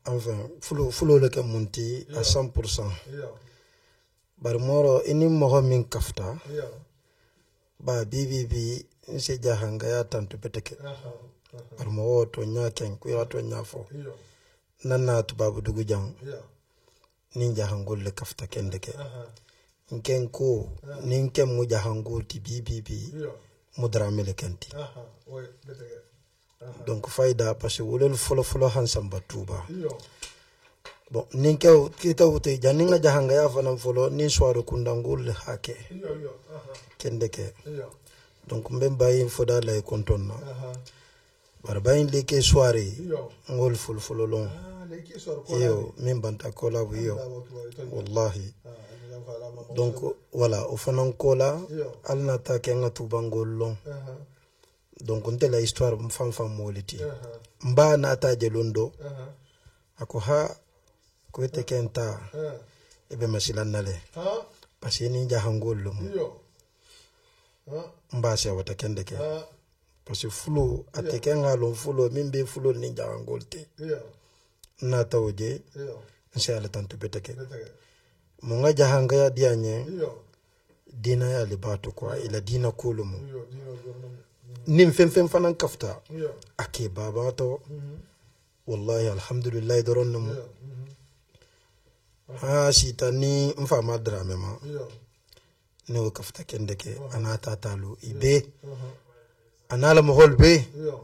Enfin fulo le monti à 100%. Barmoro ini moho min kafta. Ba bibi nse jahanga ya tantu peteke. Barmoro to nyaken kuya to nyafo. Nana tubabu dugu jang ninja hangul le kafta kendeke nken ko ninken muja hangul ti bibi mudra mele kenti donc fayda parce que wolel folo hansan batuba bon nin kew kita wote janinga jahanga ya fana folo nin soaro kundangul hake kende ke donc mbem bayin foda lay kontonna bar bayin leke soirée ngol folo long yo min banta kola bu yo wallahi donc voilà o fana kola alna ta ke ngatu bangol long donc on la histoire fam moliti mba na ta jelondo ako ha ko te kenta ebe masilan nale parce que ni jahangol lo mba se wata kende ke parce que fulo ateke ngalo fulo mimbe fulo ni jahangol te na tawje inshallah tantu beteke mo nga jahanga ya dianye dina ya libatu kwa ila dina kulumu nim fem fanan kafta ake baba to wallahi alhamdulillah doronmu ha sitani mfama drame ma ne kafta kendeke anata talu ibe anala mohol be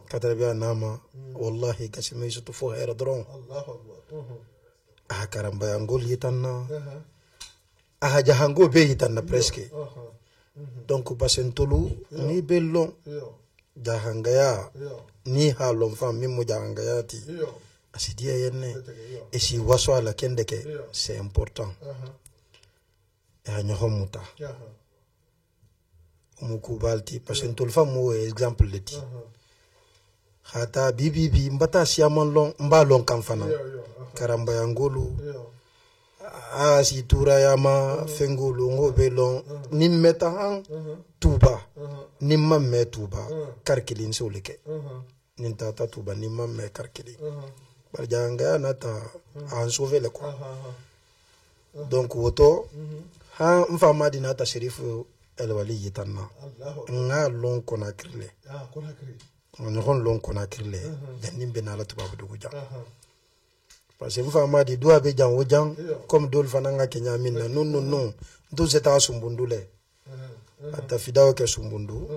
katarbiya nama wallahi kasime sutu fo hera doron Allahu akbar karamba yangol yitanna jahango be yitanna presque donc basentulu ni bello jahangaya ni halon fam mimo jahangaya ti asidia yenne et si waso ala kendeke c'est important nyohomuta muku balti basentulu fam mo exemple leti hata bibi mbata siamon long mbalon kamfana karamba yangolu si tura yama fengulu ngobe long nimmeta han tuba nimma me tuba karkilin solike ninta ta tuba nimma me karkili barjanga nata an sauver le quoi donc woto ha mfama dinata sherifu elwali yitanna nga long konakrile on long konakrile nimbe na la tuba budugu jang parce que mfama di doa be jang wojang comme dol fananga kenya minna non ndo zeta sumbundule ata fidao ke sumbundu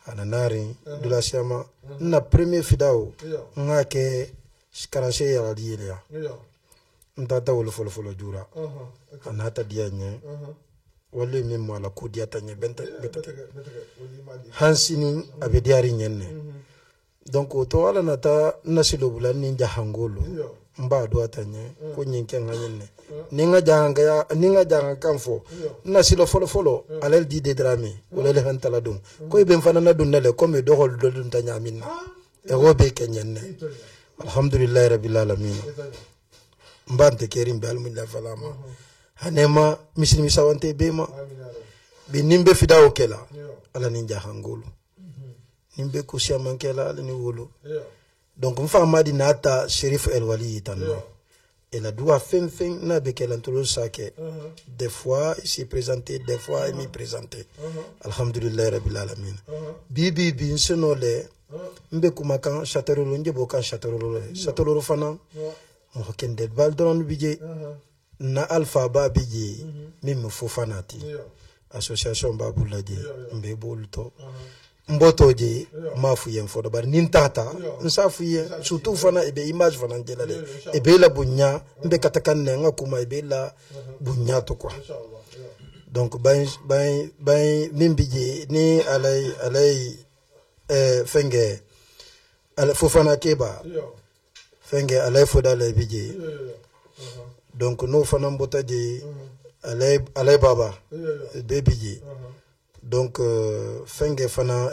ananari dula siama na premier fidao ngake karanse ya diya ndata wolo folo jura anata dianye wale mimmo ala kodi atanye benta hansini abediari nyenne donc to wala nata nasilo bulani jahangolo mba do atanye ko nyinke nganyenne ninga janga kamfo nasilo folo alel di de drame wala le hantala dum ko be mfana na dun nale comme do hol do dun tanya minna e robe kenyenne alhamdulillah rabbil alamin mbante kerim be alhamdulillah falama hanema mislimi sawante bema be nimbe fidawo kela ala ninja hangolo nimbe kusia mankela ala ni wolo donc mfama di nata Shérif El Wali tanno et la doit fin na bekela ntolo sake des fois il s'est présenté des fois il m'y présenté alhamdulillah rabbil alamin bibi bin senole mbe kuma kan chaterolo njebo kan chaterolo fana mo kende bal don bije na alpha ba bije mim fo fanati association babulaje mbe bolto mbotoje mafu yen fodo bar nin tata nsafu yen surtout fana ebe image fana ngelale ebe la bunya mbe katakan ne ngakuma ebe la bunya to quoi donc bay mimbije ni alay fenge ala fofana keba fenge alay foda la bije donc no fana mbotaje alay baba bebije donc fenge fana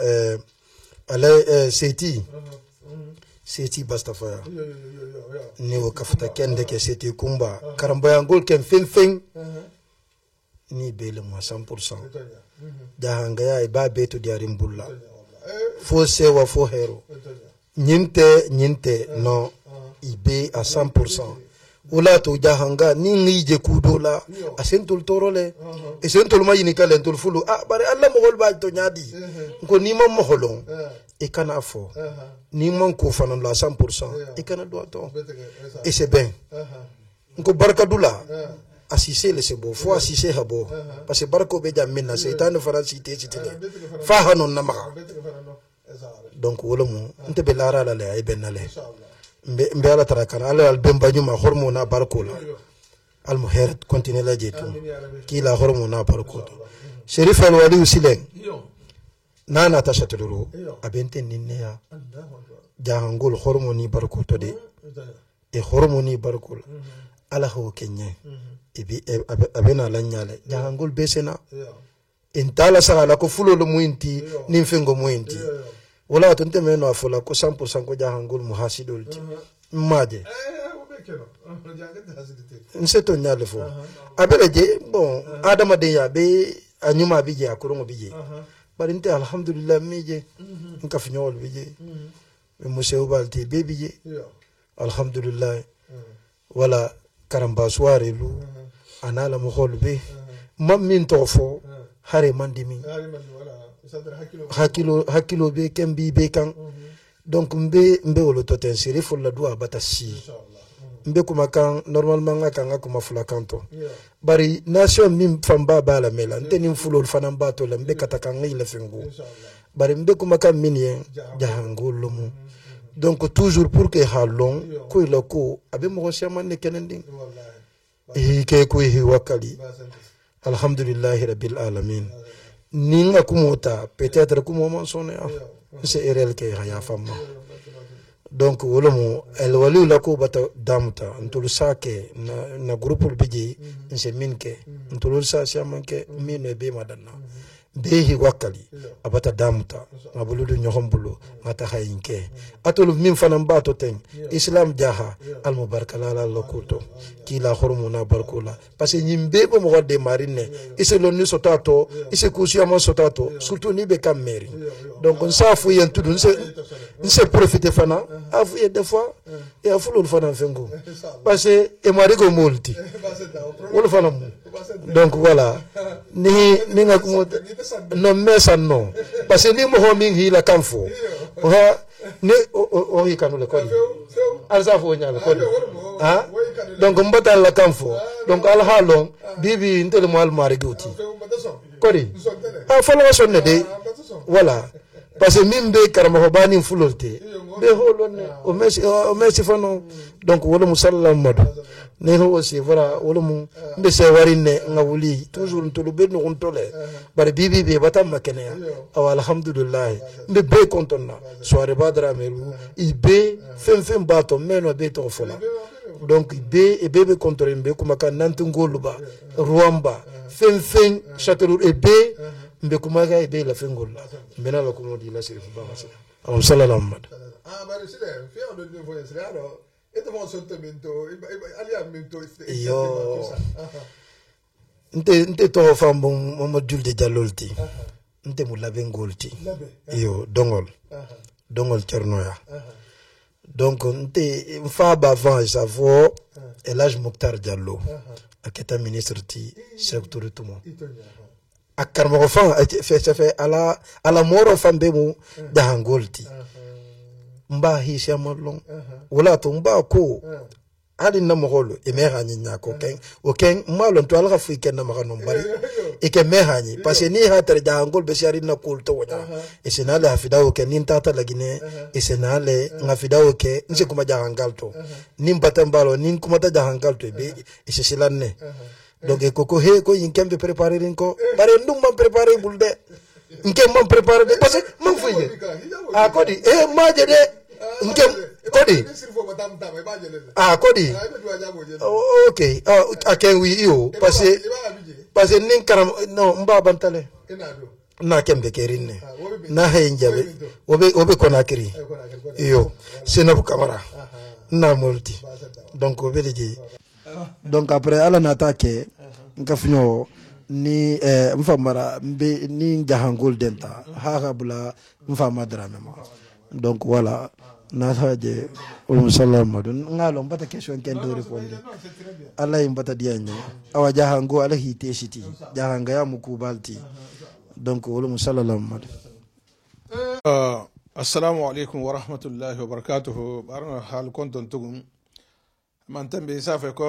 alay seti bastafaya ni wakafta kende ke seti kumba karamba yangol ken fin ni bele mo 100% jahanga ya ba beto diarim bulla fo sewa fo hero nyinte no ibe à 100%. Ola to jahanga ni ngije kudola asentul torole esentul mayini kalen tul fulu bare alla mo gol ba to nyadi ko ni mom mo holon e kana fo ni mon ko fanan la 100% e kana do to et c'est bien ko barkadula assisé le sebo fo assisé habo parce que barko be jamina seytan faransi te fa hanon namaka donc wala mu nte be lara la le ay benale mbe ala tarakan ala al bemba nyuma hormona barkola al muheret continue la jetu kila hormona barkola sherif al wali usilen nana tashatulu abente ninneya jahangol hormoni barkoto de e hormoni barkola ala ho kenye ibi abena lanyale jahangol besena intala sala ko fulo lo muinti nimfengo muinti wala tunte meno afola ko 100% ko jahangol muhasidolti maje nseto nyale fo abeleje bon adama de ya be anyuma bije akorongo bije barinte alhamdulillah mije nka fnyol bije museu balti be bije alhamdulillah wala karamba soare lu anala mo holbe mam min tofo hare mandimi hakilo be kembi be kan donc mbe wolo to tensiri fo la doa batasi mbe kuma kan normalement nga kuma fula kanto bari nation mim famba bala mela nteni mfulo fana bato la mbe kataka ngi le fengo bari mbe kuma kan minien jahangolo mu donc toujours pour que halon ko ilo ko abe mo chama ne kenending ke ko hi wakali alhamdulillah rabbil alamin ninga kumota peut-être kumo monsone c'est erel ke ya fama donc wolomo el wali la ko bata damuta ntulu sake na groupe biji nse minke ntulu sa siamanke mine be madana behi wakali abata damuta mabuludu nyohombulu ngata hayinke atolu min fanan bato ten islam jaha al mubarakala la lokuto kila hormona barkola parce nyimbe bo mo de marine ise lo ni sotato ise kusiya mo sotato surtout ni be kam meri donc on safu yen tudu nse profiter fana afu ye des fois et afu lo fana fengo parce e marigo multi wala fana donc voilà ni nga non mais ça non parce que ni mo homi hila kamfo ha ni o hikanu le kodi alza fo nyala kodi ha donc mbata la kamfo donc al halon bibi ntel mo al mari gouti kodi ha fo la sonne de voilà parce que mimbe karama ho bani fulolte be holone o messi fano donc wala musallam madu ne ho aussi voilà wala mu mbe se warine ngawuli toujours ntulu be no kontole bare bibi be batam makene aw alhamdulillah mbe be kontonna soare badra melu ibe fem bato meno be to fola donc ibe e bebe kontore mbe kuma kan nantungoluba ruamba fem château e be mbe kuma ga ibe la fengola mena la ko di la sirif ba masa aw sallallahu alaihi bari sile fiya do ni voyage raro ete mo sontamento aliamento yo nte to fambo mo julde jallolti nte mu labe ngolti yo dongol cernoya donc nte mfa ba avant savo Elhaj Mokhtar Diallo aketa ministre ti secteur tumo akar mo fa fait ala moro fambe mu dahangolti mba hisha molong wala to mba ko ali na moholo e mera nyinya ko ken malo to ala africain na magano mbari e ke mera nyi parce ni ha tar jangol be shari na kulto wona e senale hafida o ken nintata lagine e senale ngafida o ke nse kuma jangal to nimbata mbalo nin kuma ta jangal to be e sesilanne donc e koko he ko yinkembe préparer rinko bare ndum man préparer bulde nke man préparer de parce que man fuye a kodi e maje de nke kodi kodi ok aken wi yo parce que nin karam no mba bantale na kembe kerine na henjabe obe konakiri yo senobu kamara na multi donc obeleji donc après ala natake ngafnyo ni mfamara mbe ni jahangol denta ha bula mfama drame ma donc voilà na haje sallallahu madun ngalo mbata question ken do répondre ala imbata dianye awa jahango ala hite shiti jahanga ya mukubalti donc sallallahu madun assalamu alaikum wa rahmatullahi wa barakatuh barna hal konton tugum man tambe safe ko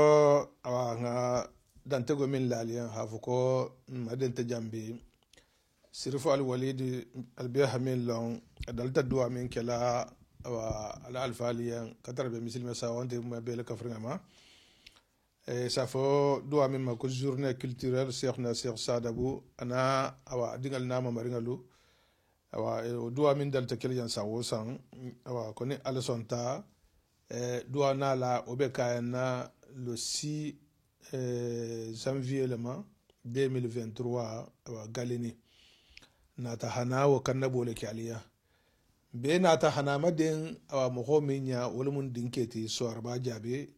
awa nga dantego min laliyan hafu ko madente jambi sirfo alwalid albiha min long dalta duwa min kala wa ala alfaliyan katarbe misilme sa wonde ma bele kafringa ma sa fo duwa min ma ko journée culturelle Cheikh Sadabou ana awa dingal nama maringalu awa duwa min dalta keljan sa wosan awa koni alsonta duwa na la obekayana le 6 janvier le 2023 awa galini nata hana wa kanna bole kyaliya be nata hana madin awa moho minya wala mun dinketi so arba jabe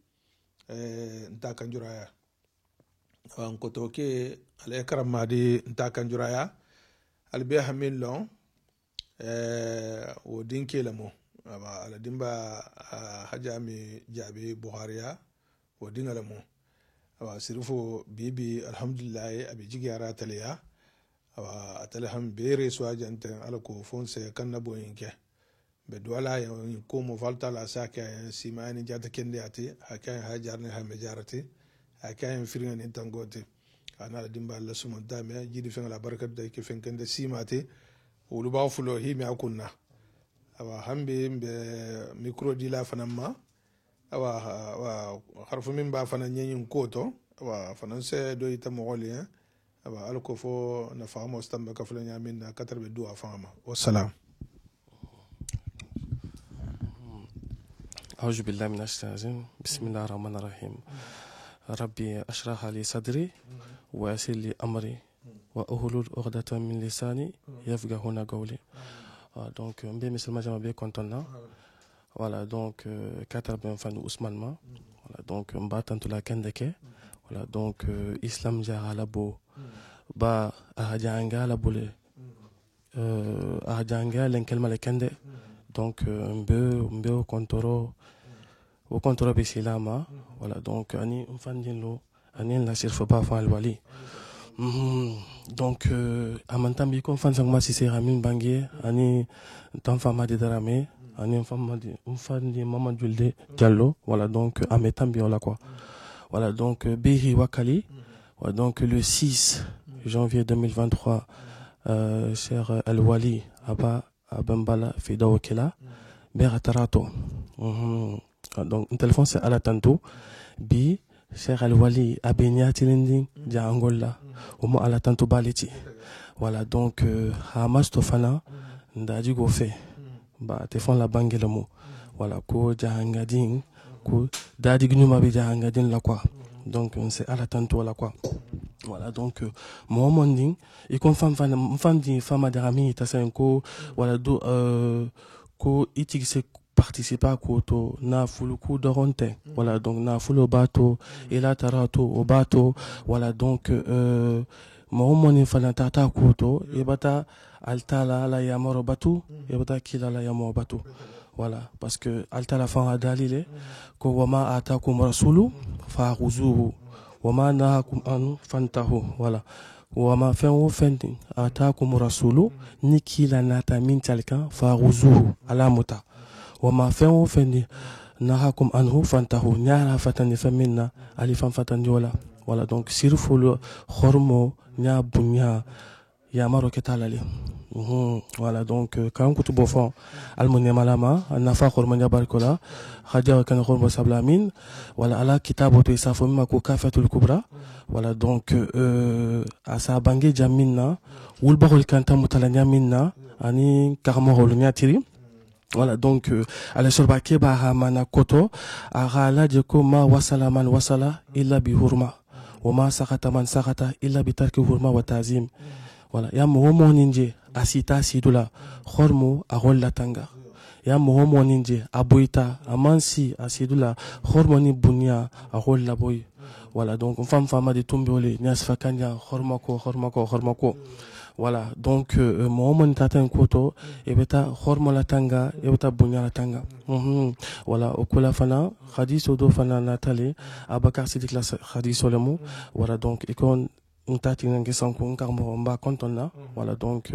nta kanjuraya awa nkoto ke al ekram madi nta kanjuraya al be hamin lon wo dinke lamo awa ala dimba hajami jabe buhariya wo dingala mo awa sirfo bibi alhamdulillah abi jigara taliya awa atalham bere so ajanten ala ko fonse kanna boyinke be dola ya ko mo valta la saka simani jata kende ati haka hajarne ha mejarati haka firinga ni tangote ana dimba Allah subhanahu wa ta'ala jidi fen la barakat da ke fen kende simati wulu ba fulo hi mi akunna awa hambe be micro dila fanamma awa harfu min ba fanan yin koto awa fanan se do ita mogoli awa alko fo na famo stamba ka fulanya min na katarbe du'a fama wassalam أعوذ بالله من الشيطان الرجيم بسم الله الرحمن الرحيم ربي أشرح لي صدري ويسر لي أمري وأحلل عقدة من لساني يفقهون قولي donc mbe musulman jama be kontonna voilà donc 80 fan Ousmane ma voilà donc mbatantu la kendeke voilà donc islam jara bo ba ahajanga la bole ahajanga len kelma le kende donc mbe kontoro o kontoro be silama voilà donc ani mfandinlo ani la sirfa ba fa alwali donc amantambi ko fan sangma si seramin bangier ani tamfama de darame ani mfandi mama julde diallo voilà donc ametambi la quoi voilà donc bihi wakali voilà, donc le 6 janvier 2023 cher Al-Wali Aba Abambala Fida Wakela Beratarato donc un téléphone c'est à la tantôt bi cher Al-Wali Abenya Tilinding dia Angola au moins à la tantôt baliti voilà donc Hamas Tofana ndaji go fait ba téléphone la bangelemo voilà ko jahangading ko dadi gnuma bi jahangadin la quoi donc c'est à la tantôt la quoi voilà donc mon monding et comme femme di femme d'ami tasenko voilà do ko itigse participer à koto na fuluku doronte voilà donc na fulo bato et la tarato au bato voilà donc mon monding fana tata koto et bata altala la yamoro batu et bata kila la yamoro batu voilà parce que altala fa dalile ko wama atakum rasulu fa khuzuhu wama nahakum an fantahu voilà wama fenwo fending atakum rasulu nikila nata min talka fa khuzuhu ala muta wama fenwo fendi nahakum anhu fantahu nyara fatani faminna ali fan wala voilà donc sirfulu khormo nya bunya ya maro ketalale voilà donc quand kutu bofon almunya malama nafa khormanya barkola khaja kan khormo sablamin voilà ala kitabo to isafo mima ko kafatul kubra voilà donc asa bangi jaminna wulbahul kanta mutalanya minna ani karmo holunya tiri voilà donc ala sorba keba hamana koto agala je ko ma wasala man wasala illa bi hurma wa ma sakata man sakata illa bi tarki hurma wa tazim voilà ya mo ninje asita sidula khormo agolla tanga ya mo ninje aboita amansi asidula khormo ni bunya agolla boy voilà donc femme de tombeole nyas fakanya khormako voilà donc mo taten koto e beta khormo la tanga e beta bunya la tanga voilà okula fana khadiso do fana natale abakar sidik la khadiso lemo voilà donc ikon ntati ngi sanko nkarmo mba kontona voilà donc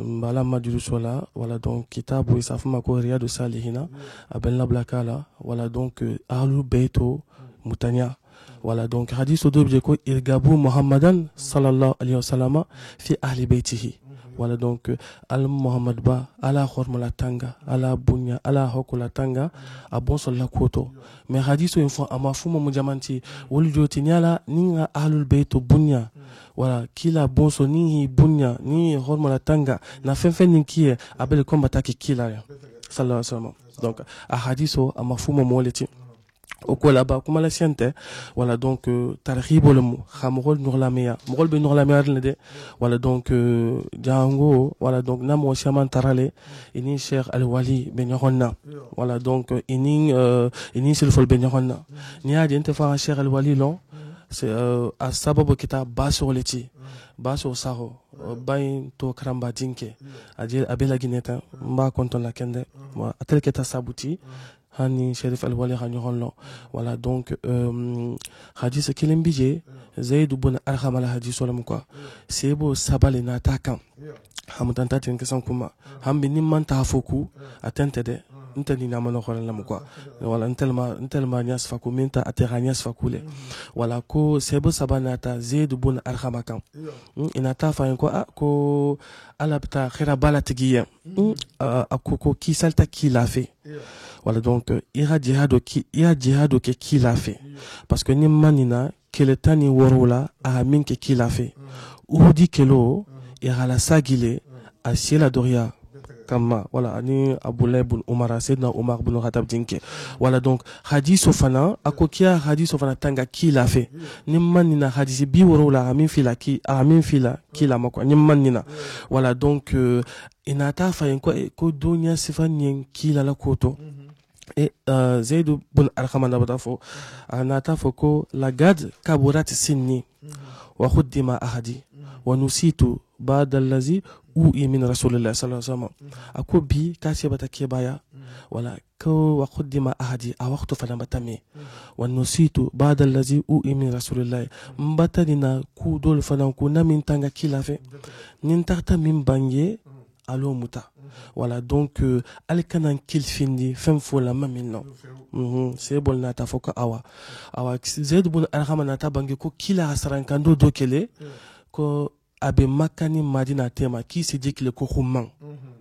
mbala madiru sola voilà donc kitabu isafuma ko riyadu salihina abel la blakala voilà donc ahlu beito mutanya voilà donc hadith do ko irgabu muhammadan sallallahu alayhi wa sallam fi ahli baytihi voilà donc al muhammad ba ala hormala tanga ala bunya ala hokula tanga a bon la koto mais hadith une fois ama fuma mu jamanti wol joti nyala ninga ahlul baytu bunya voilà kila bonso ni bunya ni hormala tanga na fen ni kiye abel combat ki kila sallallahu alayhi wa sallam donc a hadith ama fuma moleti au quoi là-bas comme la siente voilà donc tarhibul khamrol nurlamia mogol be nurlamia de voilà donc jango voilà donc namo shaman tarale ini cheikh al wali ben yonna voilà donc ini silfol ben yonna ni adi ente fa cheikh al wali long c'est à sababu kita baso leti baso saho bain to kramba dinke adil abela gineta mba konton la kende atel keta sabuti hani Sherif al-Wali hanyohonlo voilà donc hadith kilim bije Zaid ibn Arham al hadith wala quoi sebo sabale na takan hamdanta tin kesan kuma hambi nimman tafoku atente de ntani na mano xolan lam quoi voilà intelma nyas faku minta ateranyas fakule voilà ko sebo sabana ta Zaid ibn Arham kan inata fa ko ko alabta khira balatigiya akoko ki salta ki la fait voilà donc ira jihado qui l'a fait parce que ni manina keletani worola a min qui l'a fait ou dit kelo ira la sagile a ciela doria kama voilà ani abulay ibn umar sayyidna umar ibn khattab dinke voilà donc hadith ofana akokia hadith ofana tanga qui l'a fait ni manina hadith bi worola a min fila qui la mako ni manina voilà donc inata fa ko dunya sifan qui la koto et Zaid ibn Arham nabatafo anatafo ko lagad kaburat sinni wa khuddima ahadi wa nusitu ba'da allazi min rasulillah sallallahu alaihi wasallam akobi kasibata kebaya wala ko wa khuddima ahadi a waqtu falamatami wa nusitu ba'da allazi min rasulillah mbatanina ku dol fanan ku namin tanga kilafe nin tarta min bangé alo muta voilà donc alkanan kil findi fem fo la mamino c'est bon nata foka awa Zaid ibn Arham nata bangi ko kila hasaran kando do kele ko abe makani madina tema ki se dit que le kohuman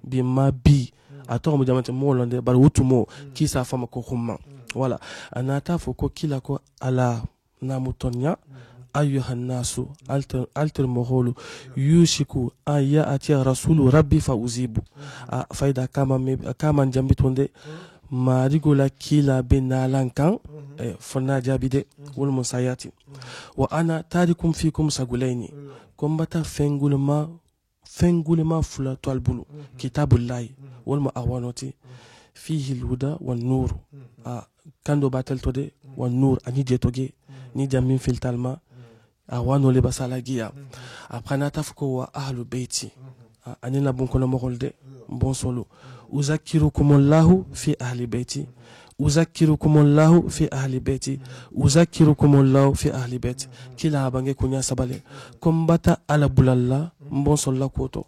bi mabi ato mo jamante mo londe bar wutumo ki sa fama kohuman voilà anata foko kila ko ala namutonya أيها الناس ألتر مغولو يوشكو أن يأتي رسول ربي فأزيبو فإذا كما جنبت وندي ما رجل كلا بنالان كان فنا جابدي والمساياتي وأنا تاركم فيكم سقوليني كم بتا فنقول ما فلا طالبلو كتاب الله والمأوانوتي فيه الهدى والنور كندو باتل تودي والنور أني جيتوجي ni jamin fil talma awano le basalagia après natafko wa ahlu baiti anina bon kono mogolde bon solo uzakirukumullahu fi ahli baiti uzakirukumullahu fi ahli baiti uzakirukumullahu fi ahli baiti kila bange kunya sabale kombata ala bulalla bon solla koto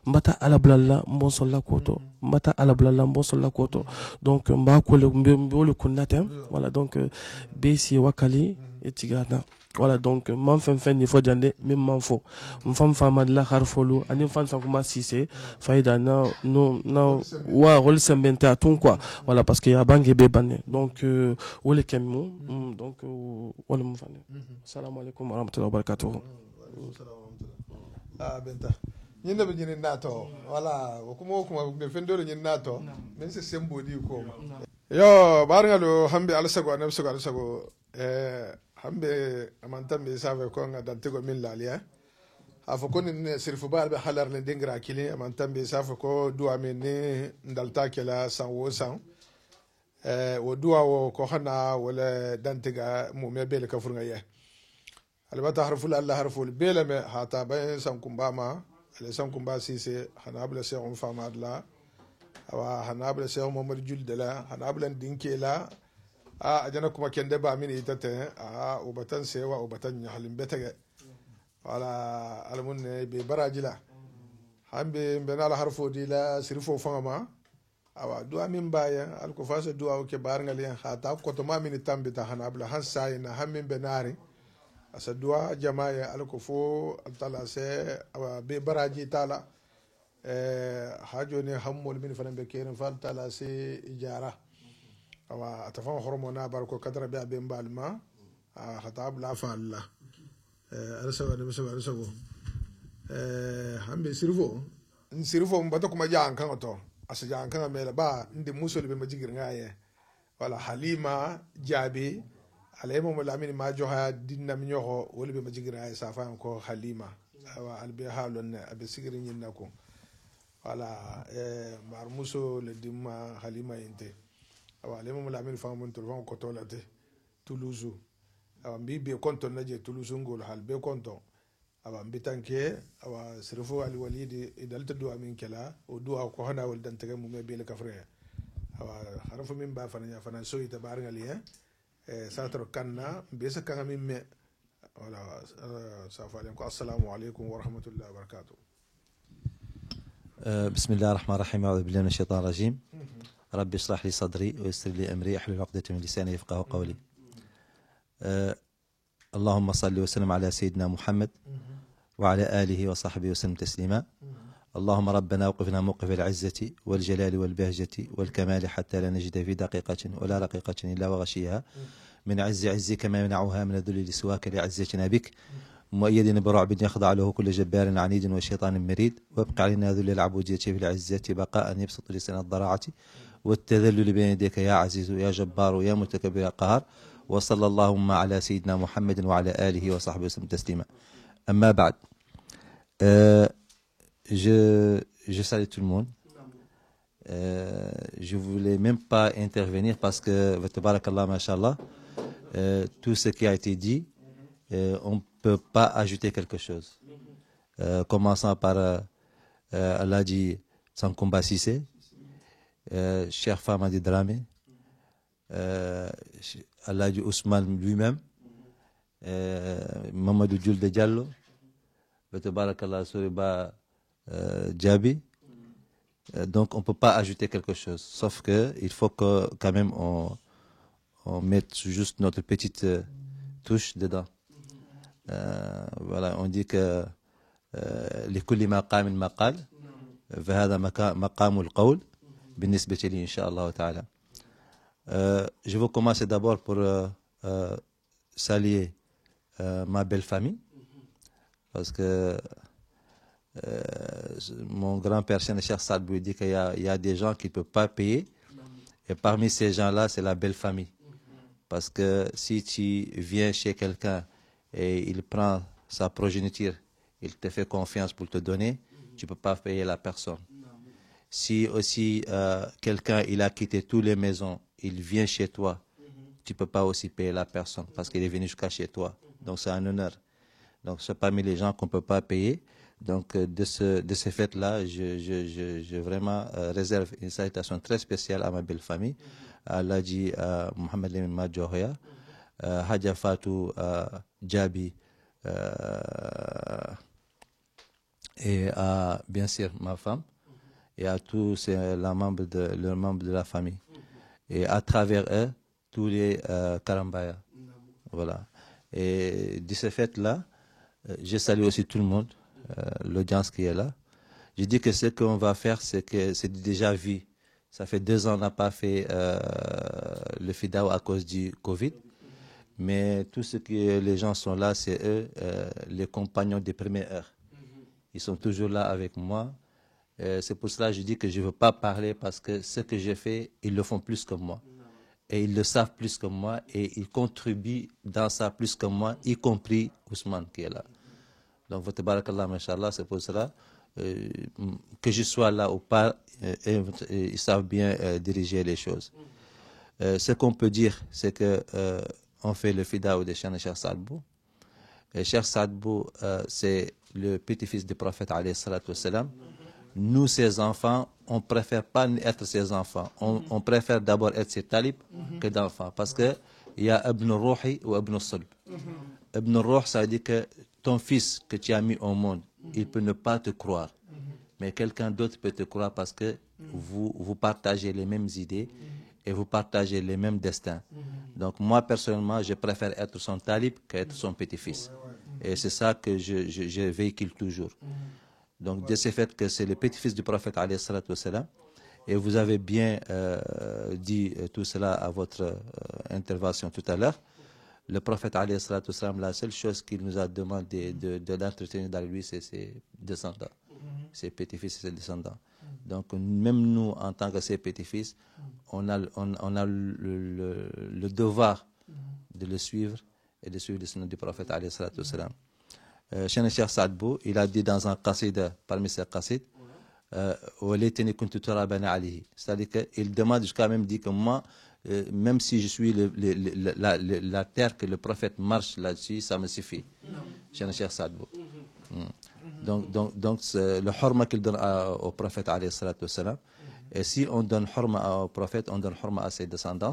mbata ala bulalla bon solla koto mbata ala bulalla bon solla koto donc mba ko le mbolo kunnatem voilà donc besi wakali etigana voilà donc man fen ni fo jande même man fo fam fama de la harfolu ani fan kuma sise faida na no wa rol sembenta atun quoi voilà parce que ya bangi be banne donc wole kemmo donc wala mo fane assalamu alaikum wa rahmatullahi wa barakatuh benta nyinda be nyini nato voilà kuma be fendoro nyini nato men se sembodi ko yo barngalo hambe alsago anabsago alsago hambe amantambe save ko nga dantego min lalia afo ko ni sirfu bal be halar ne dingra kili amantambe save ko duwa min ni ndalta kala sanwo san wo duwa wo ko hana wala dantega mo me bele ka furga ye albata harful allah harful bele me hata bayen san kumbama ale san kumba sise hanabla se on famadla awa hanabla se Muhammad juldala hanabla dinkela ajana kuma kende ba mini itate ubatan sewa ubatan halin betege wala almunne be barajila hambe benala harfo dila sirfo fama awa duwa min baya alko fasa duwa o ke barngal yan khata ko to ma min tambita hanabla han sayna hammin benari asa duwa jama'a alko fo tala se awa be baraji tala hajo ne hammol min fanan be keren fal tala se ijara awa atafan hormona barko kadra be be mbalma khatab la falla arsawa ne musawa arsawo hambe sirfo mbata kuma jaan kan to asa jaan kan mela ba ndi musol be majigir ngaye wala halima jabi alaymo malamin ma joha dinna mi nyoho wala be majigir ay safa ko halima wa albe halon abe sigir nyinna ko wala mar muso le dimma halima inte wa alaymo malamin fa mon to ko tolate toulouse awa mbibe konto naje toulouse ngol halbe konto awa mbitanke awa sirfo ali walidi idalta duwa min kala o duwa ko hana wal dan tagamu me bele kafre awa harfo min ba fana fana so ita barngal ya satro kanna besa kan min me wala safa alaykum assalamu alaykum wa rahmatullahi wa barakatuh بسم الله الرحمن الرحيم أعوذ بالله من الشيطان الرجيم ربي اشرح لي صدري ويسر لي أمري احلل عقدة من لساني يفقهوا قولي اللهم صل وسلم على سيدنا محمد وعلى آله وصحبه وسلم تسليما اللهم ربنا وقفنا موقف العزة والجلال والبهجة والكمال حتى لا نجد في دقيقة ولا رقيقة إلا وغشيها من عزك ما يمنعها من الذل لسواك لعزتنا بك مؤيد برعب يخضع له كل جبار عنيد وشيطان مريد وابق علينا ذل العبودية في العزة بقاء يبسط لسان الضراعة والتذلل بين يديك يا عزيز يا جبار يا متكبر يا قهار وصلى اللهم على سيدنا محمد وعلى آله وصحبه وسلم تسليما أما بعد je salue tout le monde. Je voulais même pas intervenir parce que tabarakallah mashallah tout ce qui a été dit on peut pas ajouter quelque chose. Commençant par Allah dit Sankumba Sissé, Cheikh Famadi Dramé, Allah dit Ousmane lui-même, Mamadou Djulde Diallo, Tabarakallah Soriba Djabi. Donc on ne peut pas ajouter quelque chose, sauf qu'il faut que quand même on mette juste notre petite touche dedans. Voilà, on dit que لكل مقام مقال فهذا مقام القول بالنسبة لي إن شاء الله تعالى. Je vais commencer d'abord pour saluer ma belle famille parce que mon grand-père Cheikh Saad Bou dit qu'il y a des gens qui ne peuvent pas payer et parmi ces gens-là c'est la belle famille parce que si tu viens chez quelqu'un et il prend sa progéniture, il te fait confiance pour te donner, tu ne peux pas payer la personne. Si aussi quelqu'un il a quitté toutes les maisons, il vient chez toi, tu ne peux pas aussi payer la personne parce qu'il est venu jusqu'à chez toi. Donc c'est un honneur. Donc c'est parmi les gens qu'on ne peut pas payer. Donc de ce fait-là, je vraiment réserve une salutation très spéciale à ma belle famille, à Ladji Mohamed Lemine Madjoria, Hadja Fatou Djabi et à bien sûr ma femme et à tous les membres de la famille et à travers eux tous les Karambaya. Voilà. Et de ce fait-là, je salue aussi tout le monde, l'audience qui est là. Je dis que ce qu'on va faire, c'est que c'est déjà vu. Ça fait 2 ans qu'on n'a pas fait le FIDAO à cause du Covid. Mais tout ce que les gens sont là, c'est eux, les compagnons des premières heures. Ils sont toujours là avec moi. C'est pour cela que je dis que je ne veux pas parler parce que ce que j'ai fait, ils le font plus que moi. Et ils le savent plus que moi et ils contribuent dans ça plus que moi, y compris Ousmane qui est là. Donc, votre barakallah, mashallah, c'est pour cela que je sois là ou pas, ils savent bien diriger les choses. Ce qu'on peut dire, c'est que on fait le fidao de Cheikh Saad Bou. Cheikh Saad Bou, c'est le petit-fils du prophète alayhi salatu wassalam. Nous, ses enfants, on préfère pas être ses enfants. On préfère d'abord être ses talibs que d'enfants. Parce que il y a Ibn Ruhi ou Ibn Sulb. Ibn Ruh, ça veut dire que ton fils que tu as mis au monde, il peut ne pas te croire. mais quelqu'un d'autre peut te croire parce que vous partagez les mêmes idées et vous partagez les mêmes destins. Donc moi, personnellement, je préfère être son talib qu'être son petit-fils. Et c'est ça que je véhicule toujours. Donc de ce fait que c'est le petit-fils du prophète alayhi salatu wassalam. Et vous avez bien dit tout cela à votre intervention tout à l'heure. Le prophète alayhi salatu wassalam, la seule chose qu'il nous a demandé de l'entretenir dans lui, c'est ses descendants. Ses petits-fils et ses descendants. Donc même nous, en tant que ses petits-fils, on a le devoir de le suivre et de suivre le sunnah du prophète alayhi salatu wassalam. Cheikh Saad Bou, il a dit dans un qasida, parmi ses qasides, c'est-à-dire qu'il demande jusqu'à même dit que moi, même si je suis la terre que le prophète marche là-dessus, ça me suffit. Cheikh Saad Bou. Donc le hurma qu'il donne au prophète alayhi salatu wassalam. Et si on donne hurma au prophète, on donne hurma à ses descendants.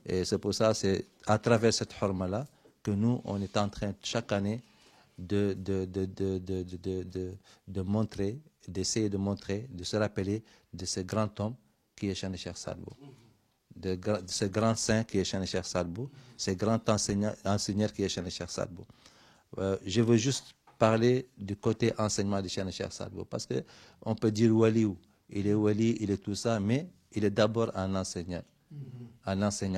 Et c'est pour ça, c'est à travers cette hurma-là que nous, on est en train chaque année de montrer, d'essayer de montrer, de se rappeler de ce grand homme qui est Cheikh Saad Bou. De ce grand saint qui est Cheikh Saad Bou, ce grand enseigneur qui est Cheikh Saad Bou. Je veux juste parler du côté enseignement de Cheikh Saad Bou, parce qu'on peut dire wali, il est tout ça, mais il est d'abord un enseignant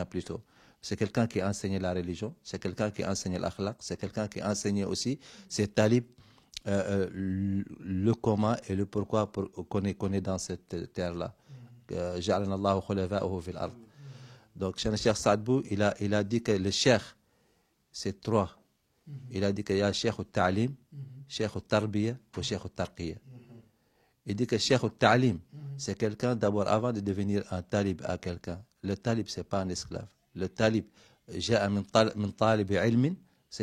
plutôt. C'est quelqu'un qui a enseigné la religion, c'est quelqu'un qui a enseigné l'akhlaq, c'est quelqu'un qui a enseigné aussi ses talibs, le comment et le pourquoi qu'on est dans cette terre-là. Donc, Cheikh Saad Bou, il a dit que le cheikh, c'est trois. Il a dit qu'il y a cheikh al-ta'lim, cheikh al-tarbiya et cheikh al-tarqiya. Il dit que cheikh al-ta'lim, c'est quelqu'un d'abord, avant de devenir un talib à quelqu'un. Le talib, ce n'est pas un esclave. Le talib, c'est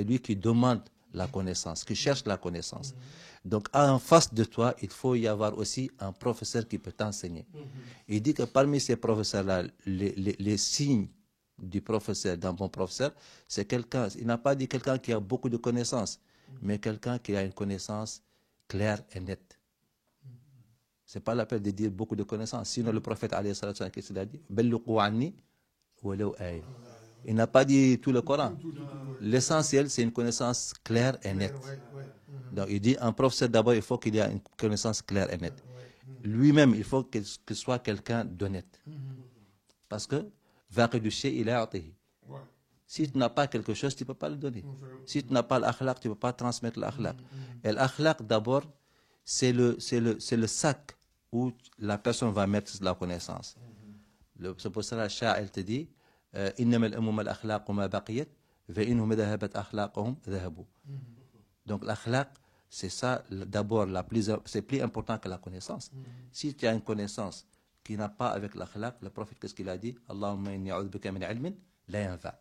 lui qui demande la connaissance, qui cherche la connaissance. Donc, en face de toi, il faut y avoir aussi un professeur qui peut t'enseigner. Il dit que parmi ces professeurs-là, les signes du professeur, d'un bon professeur, c'est quelqu'un, il n'a pas dit quelqu'un qui a beaucoup de connaissances, mais quelqu'un qui a une connaissance claire et nette. Ce n'est pas la peine de dire beaucoup de connaissances. Sinon, le prophète, qu'est-ce qu'il a dit? Il n'a pas dit tout le Coran. L'essentiel, c'est une connaissance claire et nette. Donc, il dit, un professeur, d'abord, il faut qu'il ait une connaissance claire et nette. Lui-même, il faut qu'il soit quelqu'un d'honnête. Parce que, si tu n'as pas quelque chose, tu ne peux pas le donner. Si tu n'as pas l'akhlaq, tu ne peux pas transmettre l'akhlaq. Et l'akhlaq, d'abord, c'est le sac où la personne va mettre la connaissance. C'est pour ça que la Sha'il te dit, donc l'akhlaq, c'est ça d'abord, c'est plus important que la connaissance. Si tu as une connaissance qui n'a pas avec l'akhlaq, le prophète, qu'est-ce qu'il a dit? Allahumma inni a'udhu bika min ilmin la yanfa.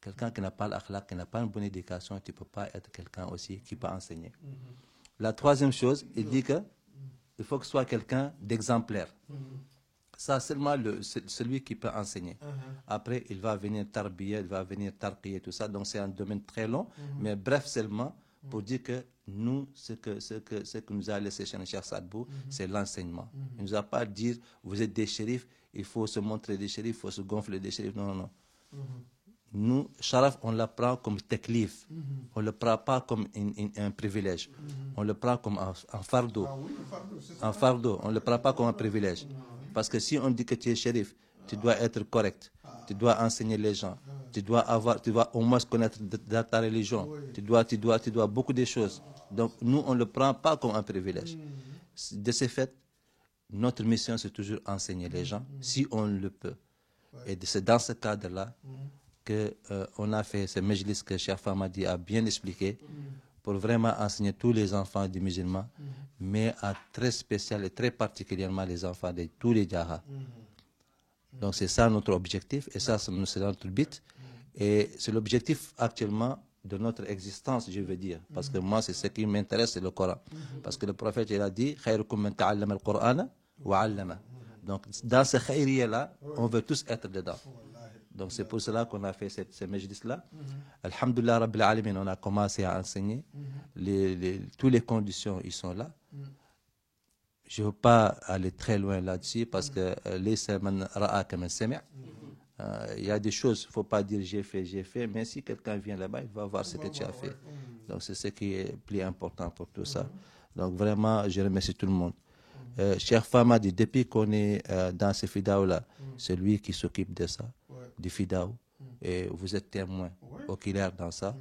Quelqu'un qui n'a pas l'akhlaq, qui n'a pas une bonne éducation, tu ne peux pas être quelqu'un aussi qui peut enseigner. La troisième chose, il dit que il faut que ce soit quelqu'un d'exemplaire. Ça, seulement celui qui peut enseigner. Après, il va venir tarbiya, il va venir tarqiya, tout ça. Donc, c'est un domaine très long. Mais bref, seulement pour dire que nous, ce que nous a laissé Cheikh Saad Bou, c'est l'enseignement. Il ne nous a pas dit, vous êtes des shérifs, il faut se montrer des shérifs, il faut se gonfler des shérifs. Non, non, non. Nous, Sharaf, on le prend comme teklif. On ne le prend pas comme un privilège. On le prend comme un fardeau. Un fardeau. On ne le prend pas comme un privilège. Parce que si on dit que tu es shérif, tu dois être correct. Tu dois enseigner les gens. Tu dois au moins connaître ta religion. Tu dois beaucoup de choses. Donc, nous, on ne le prend pas comme un privilège. De ce fait, notre mission, c'est toujours enseigner les gens, si on le peut. Et c'est dans ce cadre-là qu'on a fait ce majlis que Cheikh Famadi a bien expliqué pour vraiment enseigner tous les enfants des musulmans, mais à très spécial et très particulièrement les enfants de tous les djahas. Donc c'est ça notre objectif et ça c'est notre but. Et c'est l'objectif actuellement de notre existence, je veux dire. Parce que moi, c'est ce qui m'intéresse, c'est le Coran. Parce que le prophète, il a dit « Khayrukum man ta'allama al-Qur'ana wa 'allama ». Donc dans ce khayriya-là, on veut tous être dedans. Donc c'est pour cela qu'on a fait ce majlis-là. Alhamdulillah Rabbil Alamin, on a commencé à enseigner. Toutes les conditions, ils sont là. Je ne veux pas aller très loin là-dessus parce que il y a des choses, il ne faut pas dire j'ai fait, mais si quelqu'un vient là-bas, il va voir ce que tu as fait. Donc c'est ce qui est plus important pour tout ça. Donc vraiment, je remercie tout le monde. Cher Famadi, depuis qu'on est dans ce FIDAO-là, c'est lui qui s'occupe de ça, du FIDAO. Et vous êtes témoin oculaire dans ça.